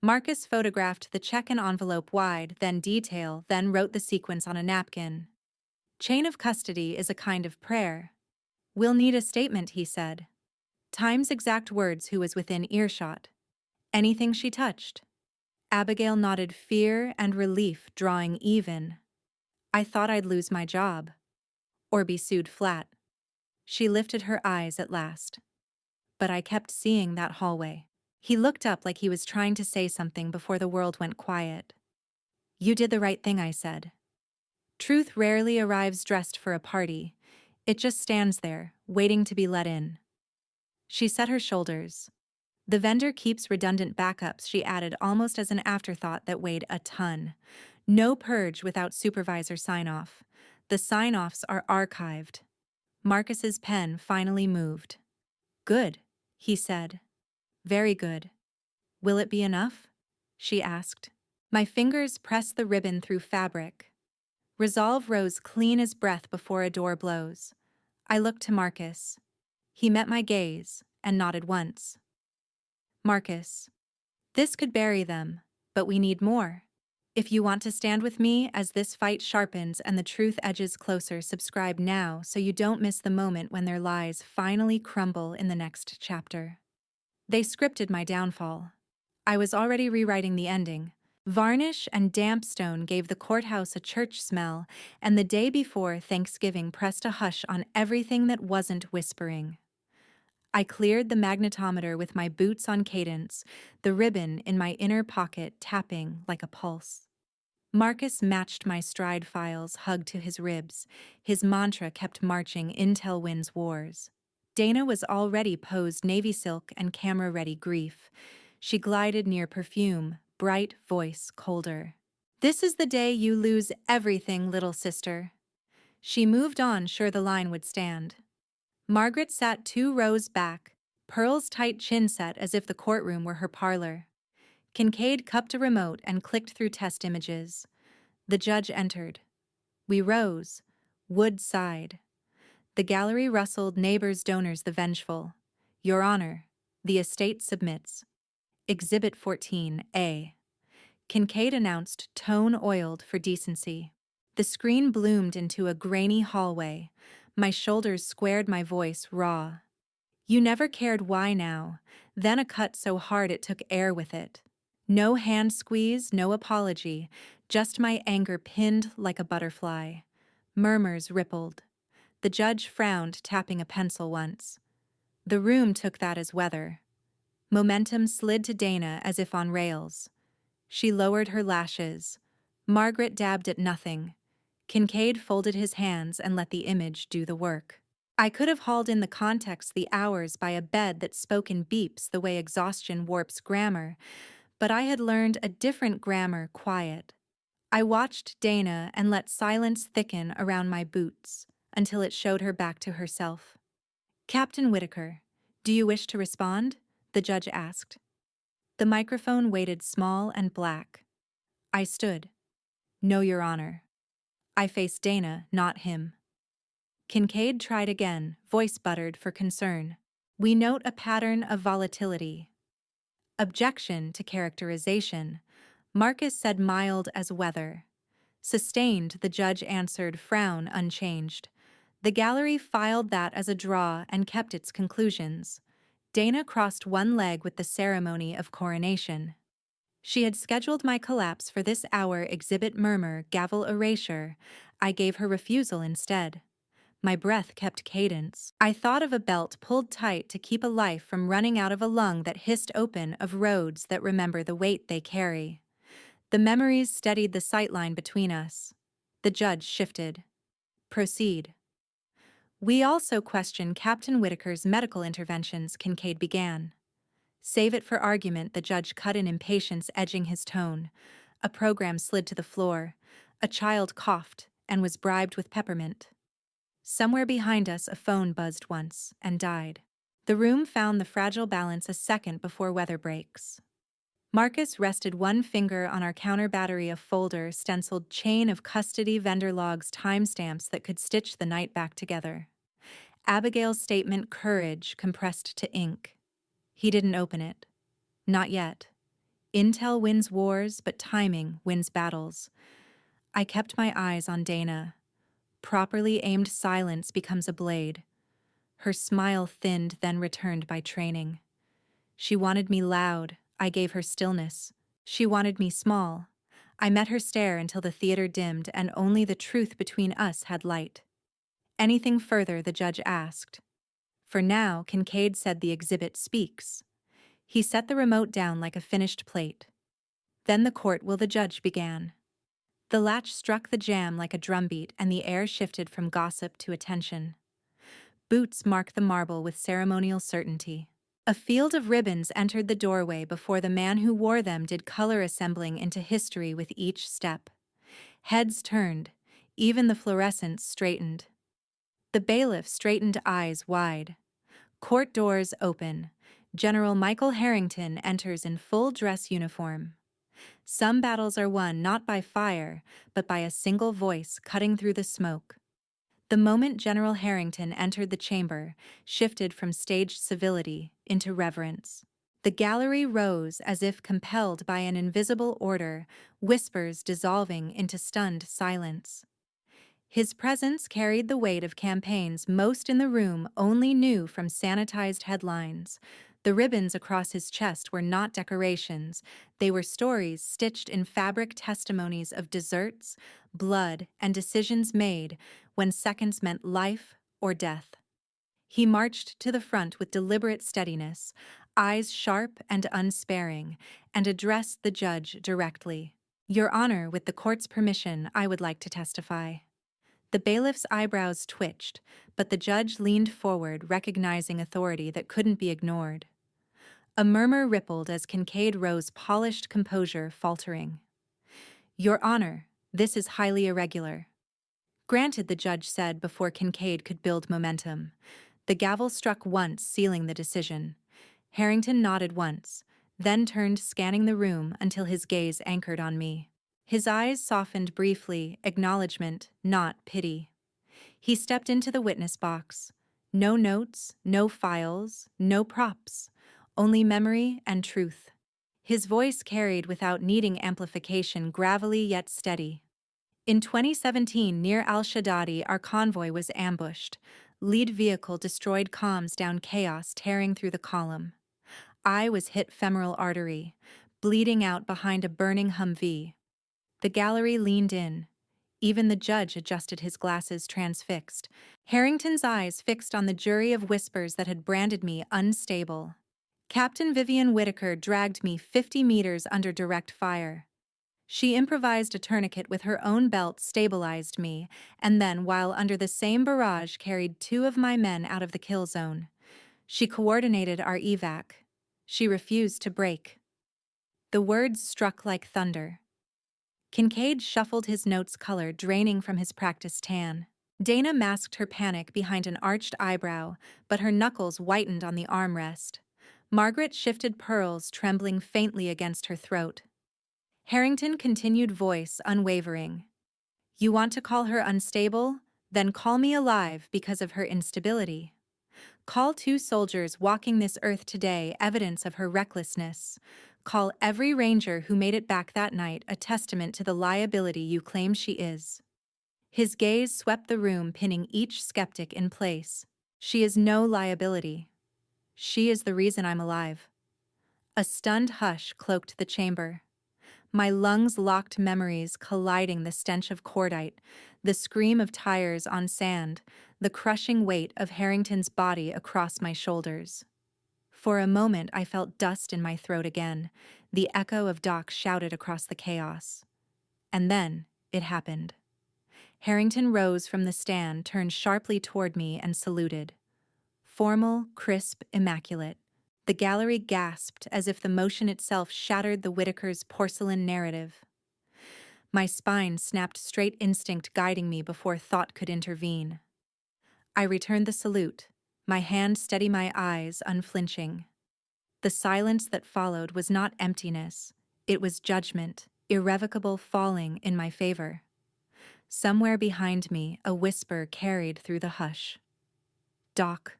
Marcus photographed the check and envelope wide, then detail, then wrote the sequence on a napkin. "Chain of custody is a kind of prayer. We'll need a statement," he said. Time's exact words, who was within earshot. Anything she touched. Abigail nodded, fear and relief drawing even. I thought I'd lose my job. Or be sued flat. She lifted her eyes at last. But I kept seeing that hallway. He looked up like he was trying to say something before the world went quiet. "You did the right thing," I said. Truth rarely arrives dressed for a party. It just stands there, waiting to be let in. She set her shoulders. "The vendor keeps redundant backups," she added almost as an afterthought that weighed a ton. "No purge without supervisor sign-off. The sign-offs are archived." Marcus's pen finally moved. "Good," he said. "Very good." "Will it be enough?" she asked. My fingers pressed the ribbon through fabric. Resolve rose clean as breath before a door blows. I looked to Marcus. He met my gaze and nodded once. "Marcus, this could bury them, but we need more. If you want to stand with me as this fight sharpens and the truth edges closer, subscribe now so you don't miss the moment when their lies finally crumble in the next chapter." They scripted my downfall. I was already rewriting the ending. Varnish and damp stone gave the courthouse a church smell, and the day before Thanksgiving pressed a hush on everything that wasn't whispering. I cleared the magnetometer with my boots on cadence, the ribbon in my inner pocket tapping like a pulse. Marcus matched my stride, files hugged to his ribs. His mantra kept marching, "Intel wins wars." Dana was already posed, navy silk and camera-ready grief. She glided near, perfume, bright voice colder. "This is the day you lose everything, little sister." She moved on, sure the line would stand. Margaret sat 2 rows back, Pearl's tight chin set as if the courtroom were her parlor. Kincaid cupped a remote and clicked through test images. The judge entered. We rose. Wood sighed. The gallery rustled, neighbors, donors, the vengeful. "Your Honor, the estate submits. Exhibit 14A. Kincaid announced, tone oiled for decency. The screen bloomed into a grainy hallway. My shoulders squared, my voice raw. "You never cared, why now?" Then a cut so hard it took air with it. No hand squeeze, no apology, just my anger pinned like a butterfly. Murmurs rippled. The judge frowned, tapping a pencil once. The room took that as weather. Momentum slid to Dana as if on rails. She lowered her lashes. Margaret dabbed at nothing. Kincaid folded his hands and let the image do the work. I could have hauled in the context the hours by a bed that spoke in beeps the way exhaustion warps grammar, but I had learned a different grammar, quiet. I watched Dana and let silence thicken around my boots until it showed her back to herself. Captain Whitaker, do you wish to respond? The judge asked. The microphone waited small and black. I stood. No, Your Honor. I faced Dana, not him. Kincaid tried again, voice buttered for concern. We note a pattern of volatility. Objection to characterization. Marcus said mild as weather. Sustained, the judge answered, frown unchanged. The gallery filed that as a draw and kept its conclusions. Dana crossed one leg with the ceremony of coronation. She had scheduled my collapse for this hour exhibit murmur, gavel erasure. I gave her refusal instead. My breath kept cadence. I thought of a belt pulled tight to keep a life from running out of a lung that hissed open, of roads that remember the weight they carry. The memories steadied the sightline between us. The judge shifted. Proceed. We also question Captain Whitaker's medical interventions, Kincaid began. Save it for argument, the judge cut in, impatience edging his tone. A program slid to the floor. A child coughed and was bribed with peppermint. Somewhere behind us, a phone buzzed once and died. The room found the fragile balance a second before weather breaks. Marcus rested one finger on our counter battery, a folder stenciled chain of custody vendor logs, timestamps that could stitch the night back together. Abigail's statement, courage, compressed to ink. He didn't open it. Not yet. Intel wins wars, but timing wins battles. I kept my eyes on Dana. Properly aimed silence becomes a blade. Her smile thinned, then returned by training. She wanted me loud. I gave her stillness. She wanted me small. I met her stare until the theater dimmed and only the truth between us had light. Anything further, the judge asked. For now, Kincaid said, the exhibit speaks. He set the remote down like a finished plate. Then the court will, the judge began. The latch struck the jam like a drumbeat and the air shifted from gossip to attention. Boots marked the marble with ceremonial certainty. A field of ribbons entered the doorway before the man who wore them did, color assembling into history with each step. Heads turned, even the fluorescents straightened. The bailiff straightened, eyes wide. Court doors open. General Michael Harrington enters in full dress uniform. Some battles are won not by fire, but by a single voice cutting through the smoke. The moment General Harrington entered the chamber, shifted from staged civility into reverence. The gallery rose as if compelled by an invisible order, whispers dissolving into stunned silence. His presence carried the weight of campaigns most in the room only knew from sanitized headlines. The ribbons across his chest were not decorations, they were stories stitched in fabric, testimonies of deserts, blood, and decisions made when seconds meant life or death. He marched to the front with deliberate steadiness, eyes sharp and unsparing, and addressed the judge directly. Your Honor, with the court's permission, I would like to testify. The bailiff's eyebrows twitched, but the judge leaned forward, recognizing authority that couldn't be ignored. A murmur rippled as Kincaid rose, polished composure faltering. Your Honor, this is highly irregular. Granted, the judge said before Kincaid could build momentum. The gavel struck once, sealing the decision. Harrington nodded once, then turned, scanning the room until his gaze anchored on me. His eyes softened briefly, acknowledgement, not pity. He stepped into the witness box. No notes, no files, no props, only memory and truth. His voice carried without needing amplification, gravelly yet steady. In 2017, near Al-Shaddadi, our convoy was ambushed. Lead vehicle destroyed, comms down, chaos tearing through the column. I was hit femoral artery. bleeding out behind a burning Humvee. The gallery leaned in. Even the judge adjusted his glasses, transfixed. Harrington's eyes fixed on the jury of whispers that had branded me unstable. Captain Vivian Whitaker dragged me 50 meters under direct fire. She improvised a tourniquet with her own belt, stabilized me, and then, while under the same barrage, carried 2 of my men out of the kill zone. She coordinated our evac. She refused to break. The words struck like thunder. Kincaid shuffled his notes, color draining from his practiced tan. Dana masked her panic behind an arched eyebrow, but her knuckles whitened on the armrest. Margaret shifted pearls, trembling faintly against her throat. Harrington continued, voice unwavering. You want to call her unstable? Then call me alive because of her instability. Call 2 soldiers walking this earth today evidence of her recklessness. Call every ranger who made it back that night a testament to the liability you claim she is. His gaze swept the room, pinning each skeptic in place. She is no liability. She is the reason I'm alive. A stunned hush cloaked the chamber. My lungs locked, memories colliding, the stench of cordite, the scream of tires on sand, the crushing weight of Harrington's body across my shoulders. For a moment I felt dust in my throat again, the echo of Doc shouted across the chaos. And then it happened. Harrington rose from the stand, turned sharply toward me, and saluted. Formal, crisp, immaculate. The gallery gasped as if the motion itself shattered the Whitakers' porcelain narrative. My spine snapped, straight instinct guiding me before thought could intervene. I returned the salute, my hand steady, my eyes unflinching. The silence that followed was not emptiness, it was judgment, irrevocable, falling in my favor. Somewhere behind me, a whisper carried through the hush. Doc.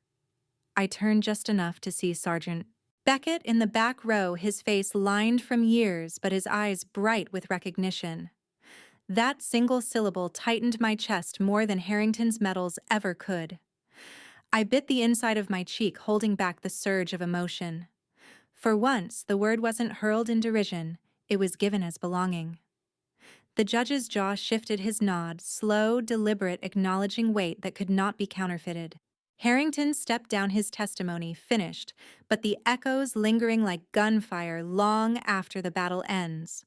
I turned just enough to see Sergeant Beckett in the back row, his face lined from years but his eyes bright with recognition. That single syllable tightened my chest more than Harrington's medals ever could. I bit the inside of my cheek, holding back the surge of emotion. For once, the word wasn't hurled in derision, it was given as belonging. The judge's jaw shifted, his nod, slow, deliberate, acknowledging weight that could not be counterfeited. Harrington stepped down, his testimony finished, but the echoes lingering like gunfire long after the battle ends.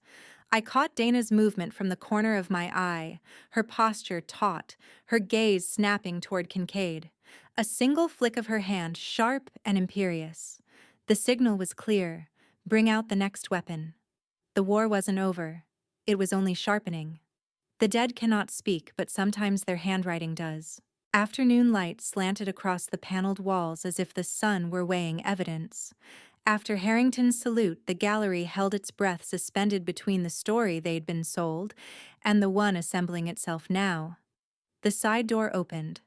I caught Dana's movement from the corner of my eye, her posture taut, her gaze snapping toward Kincaid. A single flick of her hand, sharp and imperious. The signal was clear. Bring out the next weapon. The war wasn't over. It was only sharpening. The dead cannot speak, but sometimes their handwriting does. Afternoon light slanted across the paneled walls as if the sun were weighing evidence. After Harrington's salute, the gallery held its breath, suspended between the story they'd been sold and the one assembling itself now. The side door opened.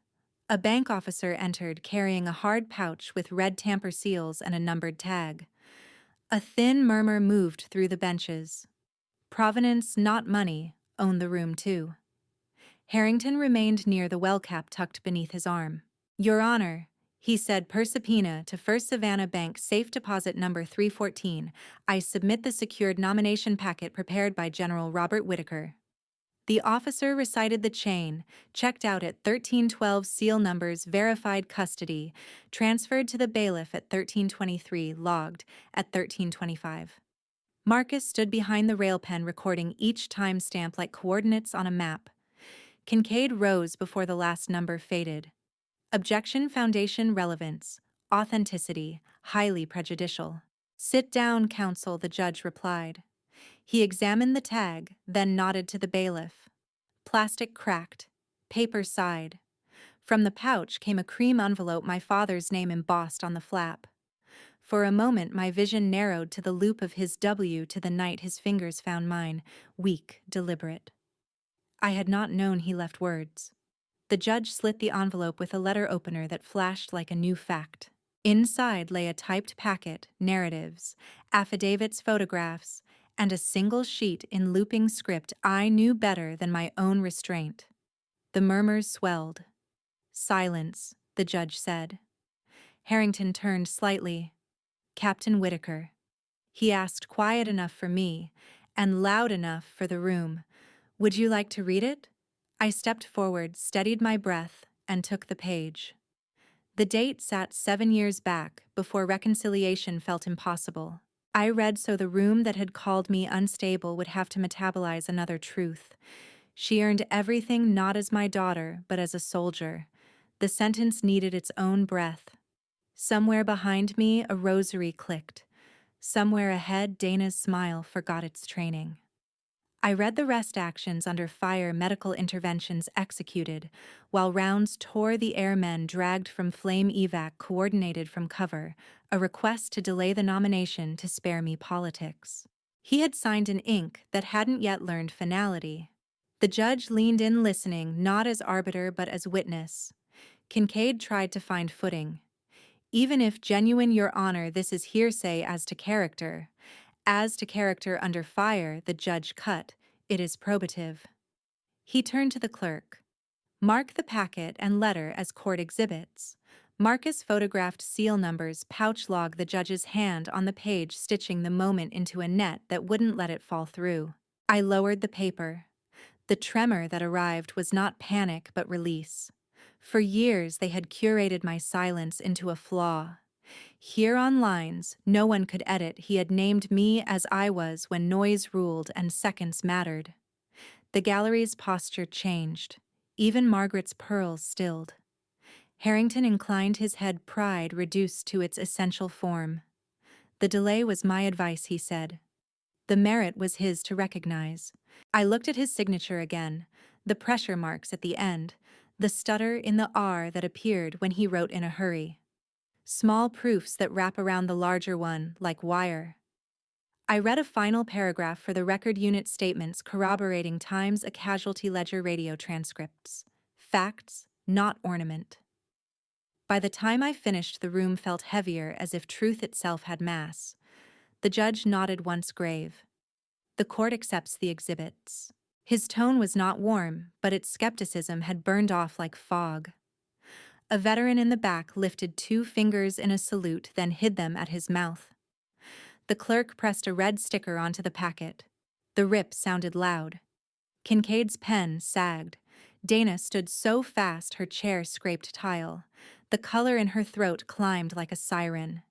A bank officer entered, carrying a hard pouch with red tamper seals and a numbered tag. A thin murmur moved through the benches. Provenance, not money, owned the room too. Harrington remained near the well-cap tucked beneath his arm. Your Honor, he said per subpoena to First Savannah Bank Safe Deposit Number 314, I submit the secured nomination packet prepared by General Robert Whitaker. The officer recited the chain, checked out at 1312, seal numbers, verified custody, transferred to the bailiff at 1323, logged at 1325. Marcus stood behind the rail pen, recording each timestamp like coordinates on a map. Kincaid rose before the last number faded. Objection, foundation, relevance, authenticity, highly prejudicial. Sit down, counsel, the judge replied. He examined the tag, then nodded to the bailiff. Plastic cracked. Paper sighed. From the pouch came a cream envelope, my father's name embossed on the flap. For a moment my vision narrowed to the loop of his W to the night his fingers found mine, weak, deliberate. I had not known he left words. The judge slit the envelope with a letter opener that flashed like a new fact. Inside lay a typed packet, narratives, affidavits, photographs, and a single sheet in looping script I knew better than my own restraint. The murmurs swelled. Silence, the judge said. Harrington turned slightly. Captain Whitaker. He asked, quiet enough for me, and loud enough for the room. "Would you like to read it?" I stepped forward, steadied my breath, and took the page. The date sat 7 years back, before reconciliation felt impossible. I read so the room that had called me unstable would have to metabolize another truth. She earned everything not as my daughter, but as a soldier. The sentence needed its own breath. Somewhere behind me, a rosary clicked. Somewhere ahead, Dana's smile forgot its training. I read the rest: actions under fire, medical interventions executed, while rounds tore the airmen dragged from flame, evac coordinated from cover, a request to delay the nomination to spare me politics. He had signed in ink that hadn't yet learned finality. The judge leaned in, listening, not as arbiter but as witness. Kincaid tried to find footing. "Even if genuine, Your Honor, this is hearsay as to character." As to character under fire, the judge cut. "It is probative." He turned to the clerk. "Mark the packet and letter as court exhibits." Marcus photographed seal numbers, pouch log, the judge's hand on the page, stitching the moment into a net that wouldn't let it fall through. I lowered the paper. The tremor that arrived was not panic but release. For years they had curated my silence into a flaw. Here on lines, no one could edit, he had named me as I was when noise ruled and seconds mattered. The gallery's posture changed. Even Margaret's pearls stilled. Harrington inclined his head, pride reduced to its essential form. "The delay was my advice," he said. The merit was his to recognize. I looked at his signature again, the pressure marks at the end, the stutter in the R that appeared when he wrote in a hurry. Small proofs that wrap around the larger one, like wire. I read a final paragraph for the record unit: statements corroborating times, a casualty ledger, radio transcripts. Facts, not ornament. By the time I finished, the room felt heavier, as if truth itself had mass. The judge nodded once, grave. "The court accepts the exhibits." His tone was not warm, but its skepticism had burned off like fog. A veteran in the back lifted 2 fingers in a salute, then hid them at his mouth. The clerk pressed a red sticker onto the packet. The rip sounded loud. Kincaid's pen sagged. Dana stood so fast her chair scraped tile. The color in her throat climbed like a siren.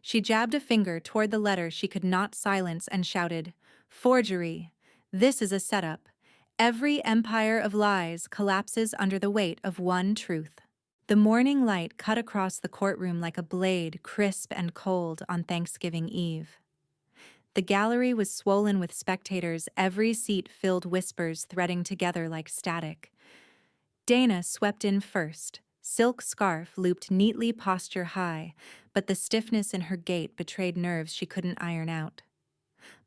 She jabbed a finger toward the letter she could not silence and shouted, "Forgery! This is a setup. Every empire of lies collapses under the weight of one truth." The morning light cut across the courtroom like a blade, crisp and cold on Thanksgiving Eve. The gallery was swollen with spectators, every seat filled, whispers threading together like static. Dana swept in first, silk scarf looped neatly, posture high, but the stiffness in her gait betrayed nerves she couldn't iron out.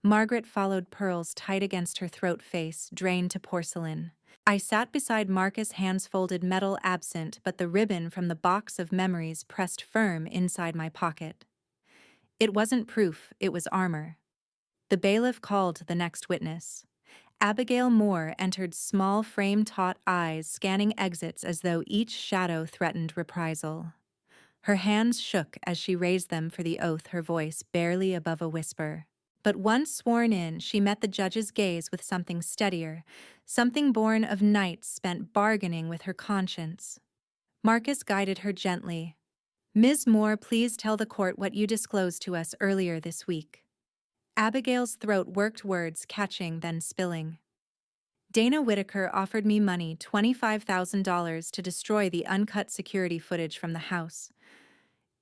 Margaret followed, pearls tight against her throat, face drained to porcelain. I sat beside Marcus, hands folded, metal absent, but the ribbon from the box of memories pressed firm inside my pocket. It wasn't proof, it was armor. The bailiff called the next witness. Abigail Moore entered, small frame-taut eyes scanning exits as though each shadow threatened reprisal. Her hands shook as she raised them for the oath, her voice barely above a whisper. But once sworn in, she met the judge's gaze with something steadier, something born of nights spent bargaining with her conscience. Marcus guided her gently. "Ms. Moore, please tell the court what you disclosed to us earlier this week." Abigail's throat worked, words catching then spilling. "Dana Whitaker offered me money, $25,000, to destroy the uncut security footage from the house."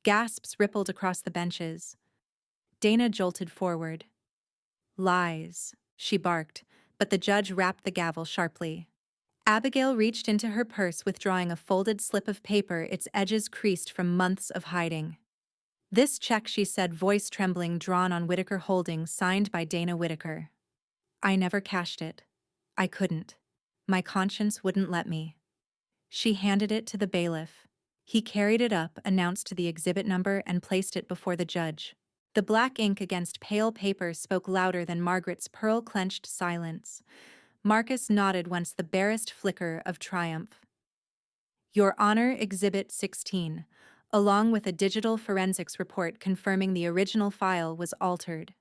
Gasps rippled across the benches. Dana jolted forward. "Lies," she barked, but the judge rapped the gavel sharply. Abigail reached into her purse, withdrawing a folded slip of paper, its edges creased from months of hiding. "This check," she said, voice trembling, "drawn on Whitaker Holdings, signed by Dana Whitaker. I never cashed it. I couldn't. My conscience wouldn't let me." She handed it to the bailiff. He carried it up, announced the exhibit number, and placed it before the judge. The black ink against pale paper spoke louder than Margaret's pearl-clenched silence. Marcus nodded once, the barest flicker of triumph. "Your Honor, Exhibit 16, along with a digital forensics report confirming the original file was altered."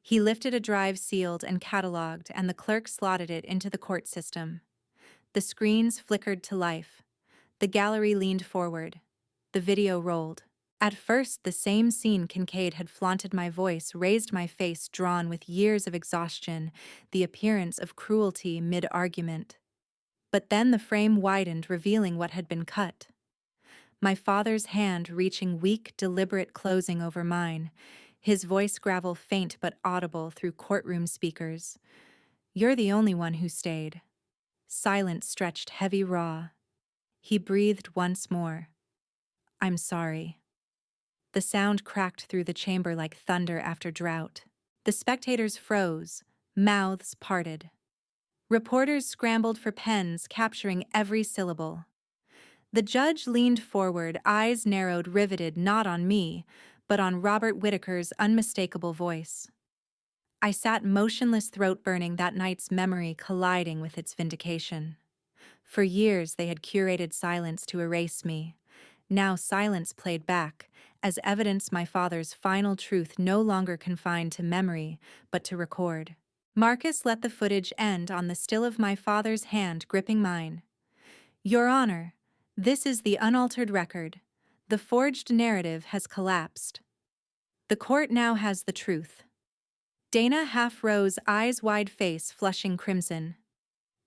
He lifted a drive sealed and cataloged, and the clerk slotted it into the court system. The screens flickered to life. The gallery leaned forward. The video rolled. At first, the same scene Kincaid had flaunted my voice raised my face drawn with years of exhaustion, the appearance of cruelty mid-argument. But then the frame widened, revealing what had been cut. My father's hand reaching weak, deliberate closing over mine, his voice gravel faint but audible through courtroom speakers. "You're the only one who stayed." Silence stretched heavy raw. He breathed once more. "I'm sorry." The sound cracked through the chamber like thunder after drought. The spectators froze, mouths parted. Reporters scrambled for pens, capturing every syllable. The judge leaned forward, eyes narrowed, riveted not on me, but on Robert Whittaker's unmistakable voice. I sat motionless, throat burning, that night's memory colliding with its vindication. For years they had curated silence to erase me. Now silence played back, as evidence my father's final truth no longer confined to memory, but to record. Marcus let the footage end on the still of my father's hand gripping mine. "Your Honor, this is the unaltered record. The forged narrative has collapsed. The court now has the truth." Dana half rose, eyes wide, face flushing crimson.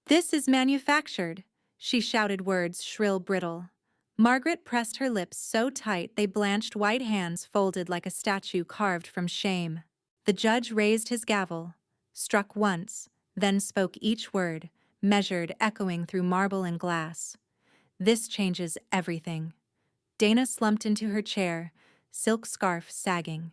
"This is manufactured," she shouted, words shrill, brittle. Margaret pressed her lips so tight they blanched, white hands folded like a statue carved from shame. The judge raised his gavel, struck once, then spoke each word, measured, echoing through marble and glass. "This changes everything." Dana slumped into her chair, silk scarf sagging.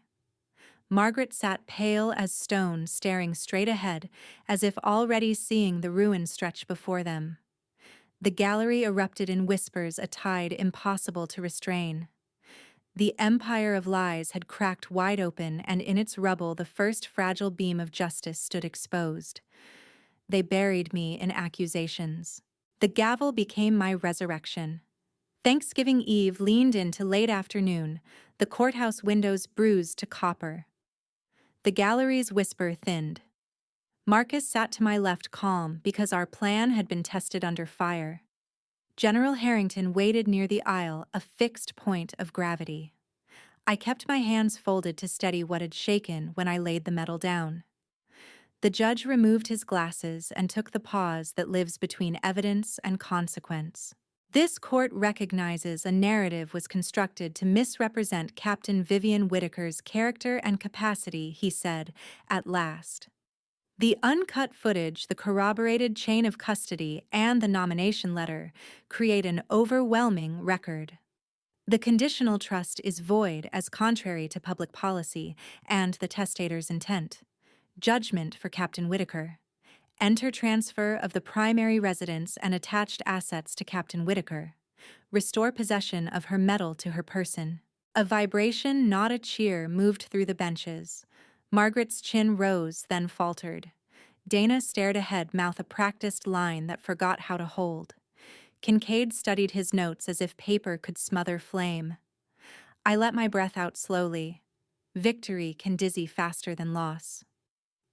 Margaret sat pale as stone, staring straight ahead, as if already seeing the ruin stretch before them. The gallery erupted in whispers, a tide impossible to restrain. The empire of lies had cracked wide open, and in its rubble the first fragile beam of justice stood exposed. They buried me in accusations. The gavel became my resurrection. Thanksgiving Eve leaned into late afternoon, the courthouse windows bruised to copper. The gallery's whisper thinned. Marcus sat to my left, calm, because our plan had been tested under fire. General Harrington waited near the aisle, a fixed point of gravity. I kept my hands folded to steady what had shaken when I laid the medal down. The judge removed his glasses and took the pause that lives between evidence and consequence. "This court recognizes a narrative was constructed to misrepresent Captain Vivian Whittaker's character and capacity," he said, at last. "The uncut footage, the corroborated chain of custody, and the nomination letter create an overwhelming record. The conditional trust is void as contrary to public policy and the testator's intent. Judgment for Captain Whittaker. Enter transfer of the primary residence and attached assets to Captain Whittaker. Restore possession of her medal to her person." A vibration, not a cheer, moved through the benches. Margaret's chin rose, then faltered. Dana stared ahead, mouth a practiced line that forgot how to hold. Kincaid studied his notes as if paper could smother flame. I let my breath out slowly. Victory can dizzy faster than loss.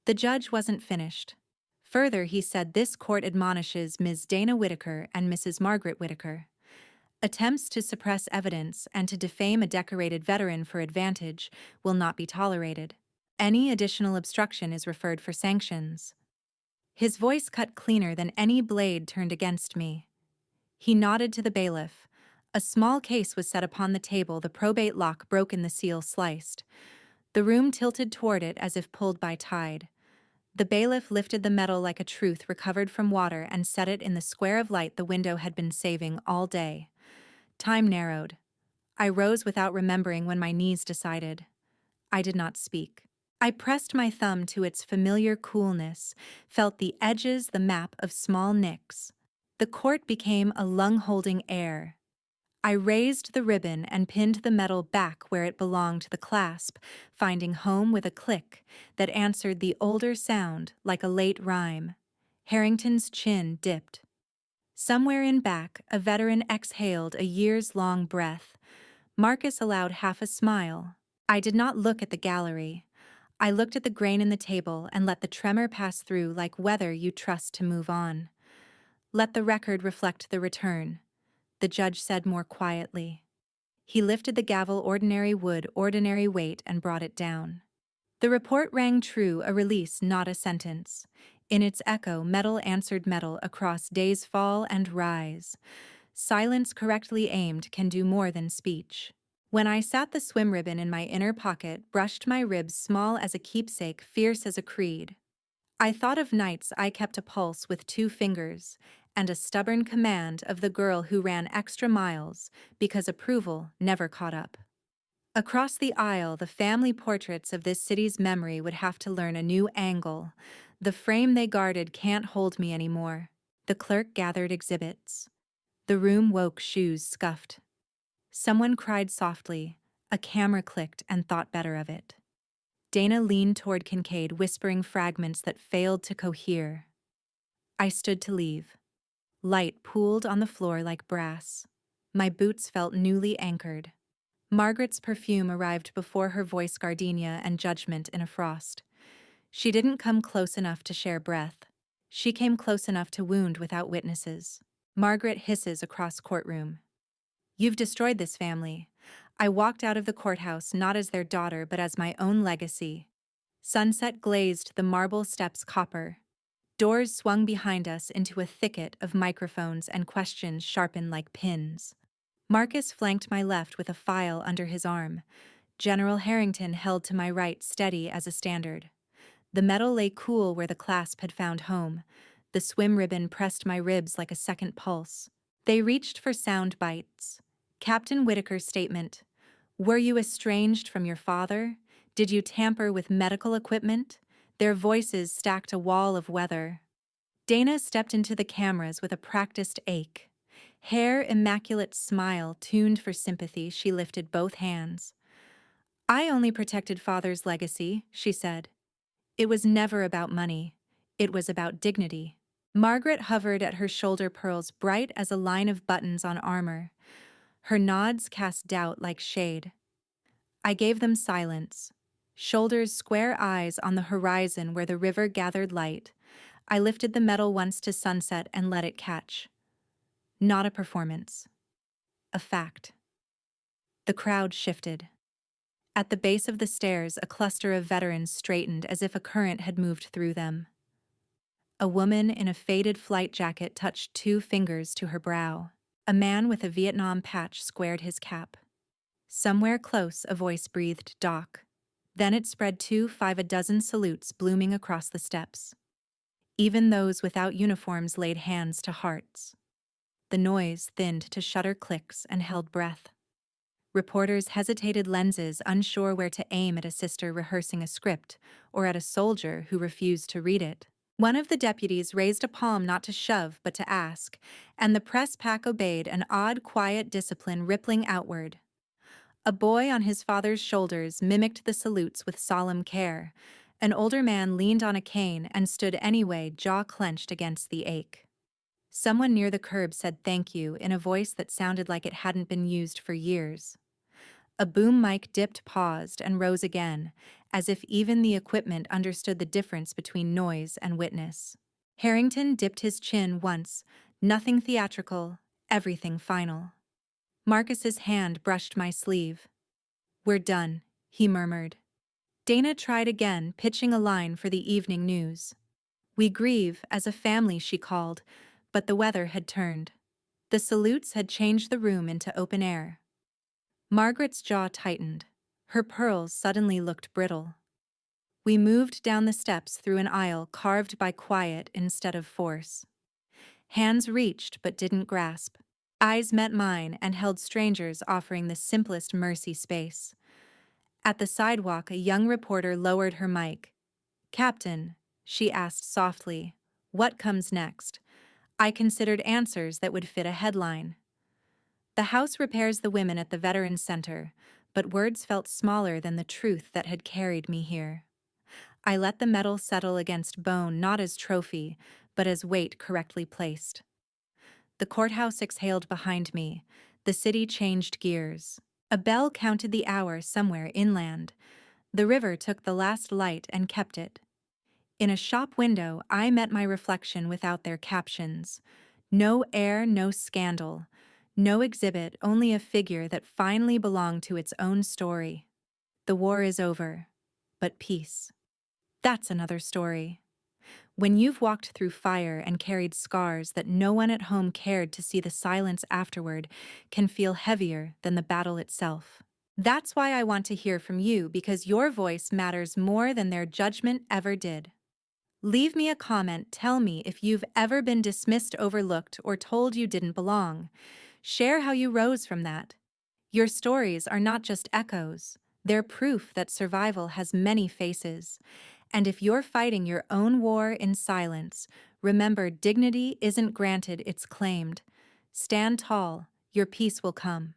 The judge wasn't finished. Further, he said, "This court admonishes Ms. Dana Whittaker and Mrs. Margaret Whittaker. Attempts to suppress evidence and to defame a decorated veteran for advantage will not be tolerated. Any additional obstruction is referred for sanctions." His voice cut cleaner than any blade turned against me. He nodded to the bailiff. A small case was set upon the table, the probate lock broken, the seal sliced. The room tilted toward it as if pulled by tide. The bailiff lifted the medal like a truth recovered from water and set it in the square of light the window had been saving all day. Time narrowed. I rose without remembering when my knees decided. I did not speak. I pressed my thumb to its familiar coolness, felt the edges, the map of small nicks. The court became a lung-holding air. I raised the ribbon and pinned the medal back where it belonged, the clasp, finding home with a click that answered the older sound like a late rhyme. Harrington's chin dipped. Somewhere in back, a veteran exhaled a years-long breath. Marcus allowed half a smile. I did not look at the gallery. I looked at the grain in the table and let the tremor pass through like weather you trust to move on. Let the record reflect the return, the judge said more quietly. He lifted the gavel, ordinary wood, ordinary weight, and brought it down. The report rang true, a release, not a sentence. In its echo, metal answered metal across day's fall and rise. Silence correctly aimed can do more than speech. When I sat the swim ribbon in my inner pocket, brushed my ribs small as a keepsake, fierce as a creed. I thought of nights I kept a pulse with 2 fingers, and a stubborn command of the girl who ran extra miles because approval never caught up. Across the aisle, the family portraits of this city's memory would have to learn a new angle. The frame they guarded can't hold me anymore. The clerk gathered exhibits. The room woke, shoes scuffed. Someone cried softly. A camera clicked and thought better of it. Dana leaned toward Kincaid, whispering fragments that failed to cohere. I stood to leave. Light pooled on the floor like brass. My boots felt newly anchored. Margaret's perfume arrived before her voice, gardenia and judgment in a frost. She didn't come close enough to share breath. She came close enough to wound without witnesses. Margaret hisses across courtroom. You've destroyed this family. I walked out of the courthouse not as their daughter but as my own legacy. Sunset glazed the marble steps copper. Doors swung behind us into a thicket of microphones and questions sharpened like pins. Marcus flanked my left with a file under his arm. General Harrington held to my right, steady as a standard. The metal lay cool where the clasp had found home. The swim ribbon pressed my ribs like a second pulse. They reached for sound bites. Captain Whitaker's statement. Were you estranged from your father? Did you tamper with medical equipment? Their voices stacked a wall of weather. Dana stepped into the cameras with a practiced ache. Hair, immaculate smile, tuned for sympathy, she lifted both hands. I only protected father's legacy, she said. It was never about money. It was about dignity. Margaret hovered at her shoulder, pearls bright as a line of buttons on armor. Her nods cast doubt like shade. I gave them silence. Shoulders, square eyes on the horizon where the river gathered light. I lifted the metal once to sunset and let it catch. Not a performance. A fact. The crowd shifted. At the base of the stairs, a cluster of veterans straightened as if a current had moved through them. A woman in a faded flight jacket touched 2 fingers to her brow. A man with a Vietnam patch squared his cap. Somewhere close, a voice breathed, "Doc." Then it spread 5 a dozen salutes blooming across the steps. Even those without uniforms laid hands to hearts. The noise thinned to shutter clicks and held breath. Reporters hesitated, lenses unsure where to aim, at a sister rehearsing a script or at a soldier who refused to read it. One of the deputies raised a palm, not to shove but to ask, and the press pack obeyed, an odd, quiet discipline rippling outward. A boy on his father's shoulders mimicked the salutes with solemn care. An older man leaned on a cane and stood anyway, jaw clenched against the ache. Someone near the curb said thank you in a voice that sounded like it hadn't been used for years. A boom mic dipped, paused, and rose again, as if even the equipment understood the difference between noise and witness. Harrington dipped his chin once, nothing theatrical, everything final. Marcus's hand brushed my sleeve. We're done, he murmured. Dana tried again, pitching a line for the evening news. We grieve as a family, she called, but the weather had turned. The salutes had changed the room into open air. Margaret's jaw tightened. Her pearls suddenly looked brittle. We moved down the steps through an aisle carved by quiet instead of force. Hands reached but didn't grasp. Eyes met mine and held strangers, offering the simplest mercy space. At the sidewalk, a young reporter lowered her mic. "Captain," she asked softly, "what comes next?" I considered answers that would fit a headline. The House repairs the women at the Veterans Center, but words felt smaller than the truth that had carried me here. I let the metal settle against bone, not as trophy, but as weight correctly placed. The courthouse exhaled behind me. The city changed gears. A bell counted the hour somewhere inland. The river took the last light and kept it. In a shop window, I met my reflection without their captions. No air, no scandal. No exhibit, only a figure that finally belonged to its own story. The war is over. But peace. That's another story. When you've walked through fire and carried scars that no one at home cared to see, the silence afterward can feel heavier than the battle itself. That's why I want to hear from you, because your voice matters more than their judgment ever did. Leave me a comment, tell me if you've ever been dismissed, overlooked, or told you didn't belong. Share how you rose from that. Your stories are not just echoes, they're proof that survival has many faces. And if you're fighting your own war in silence, remember, dignity isn't granted, it's claimed. Stand tall, your peace will come.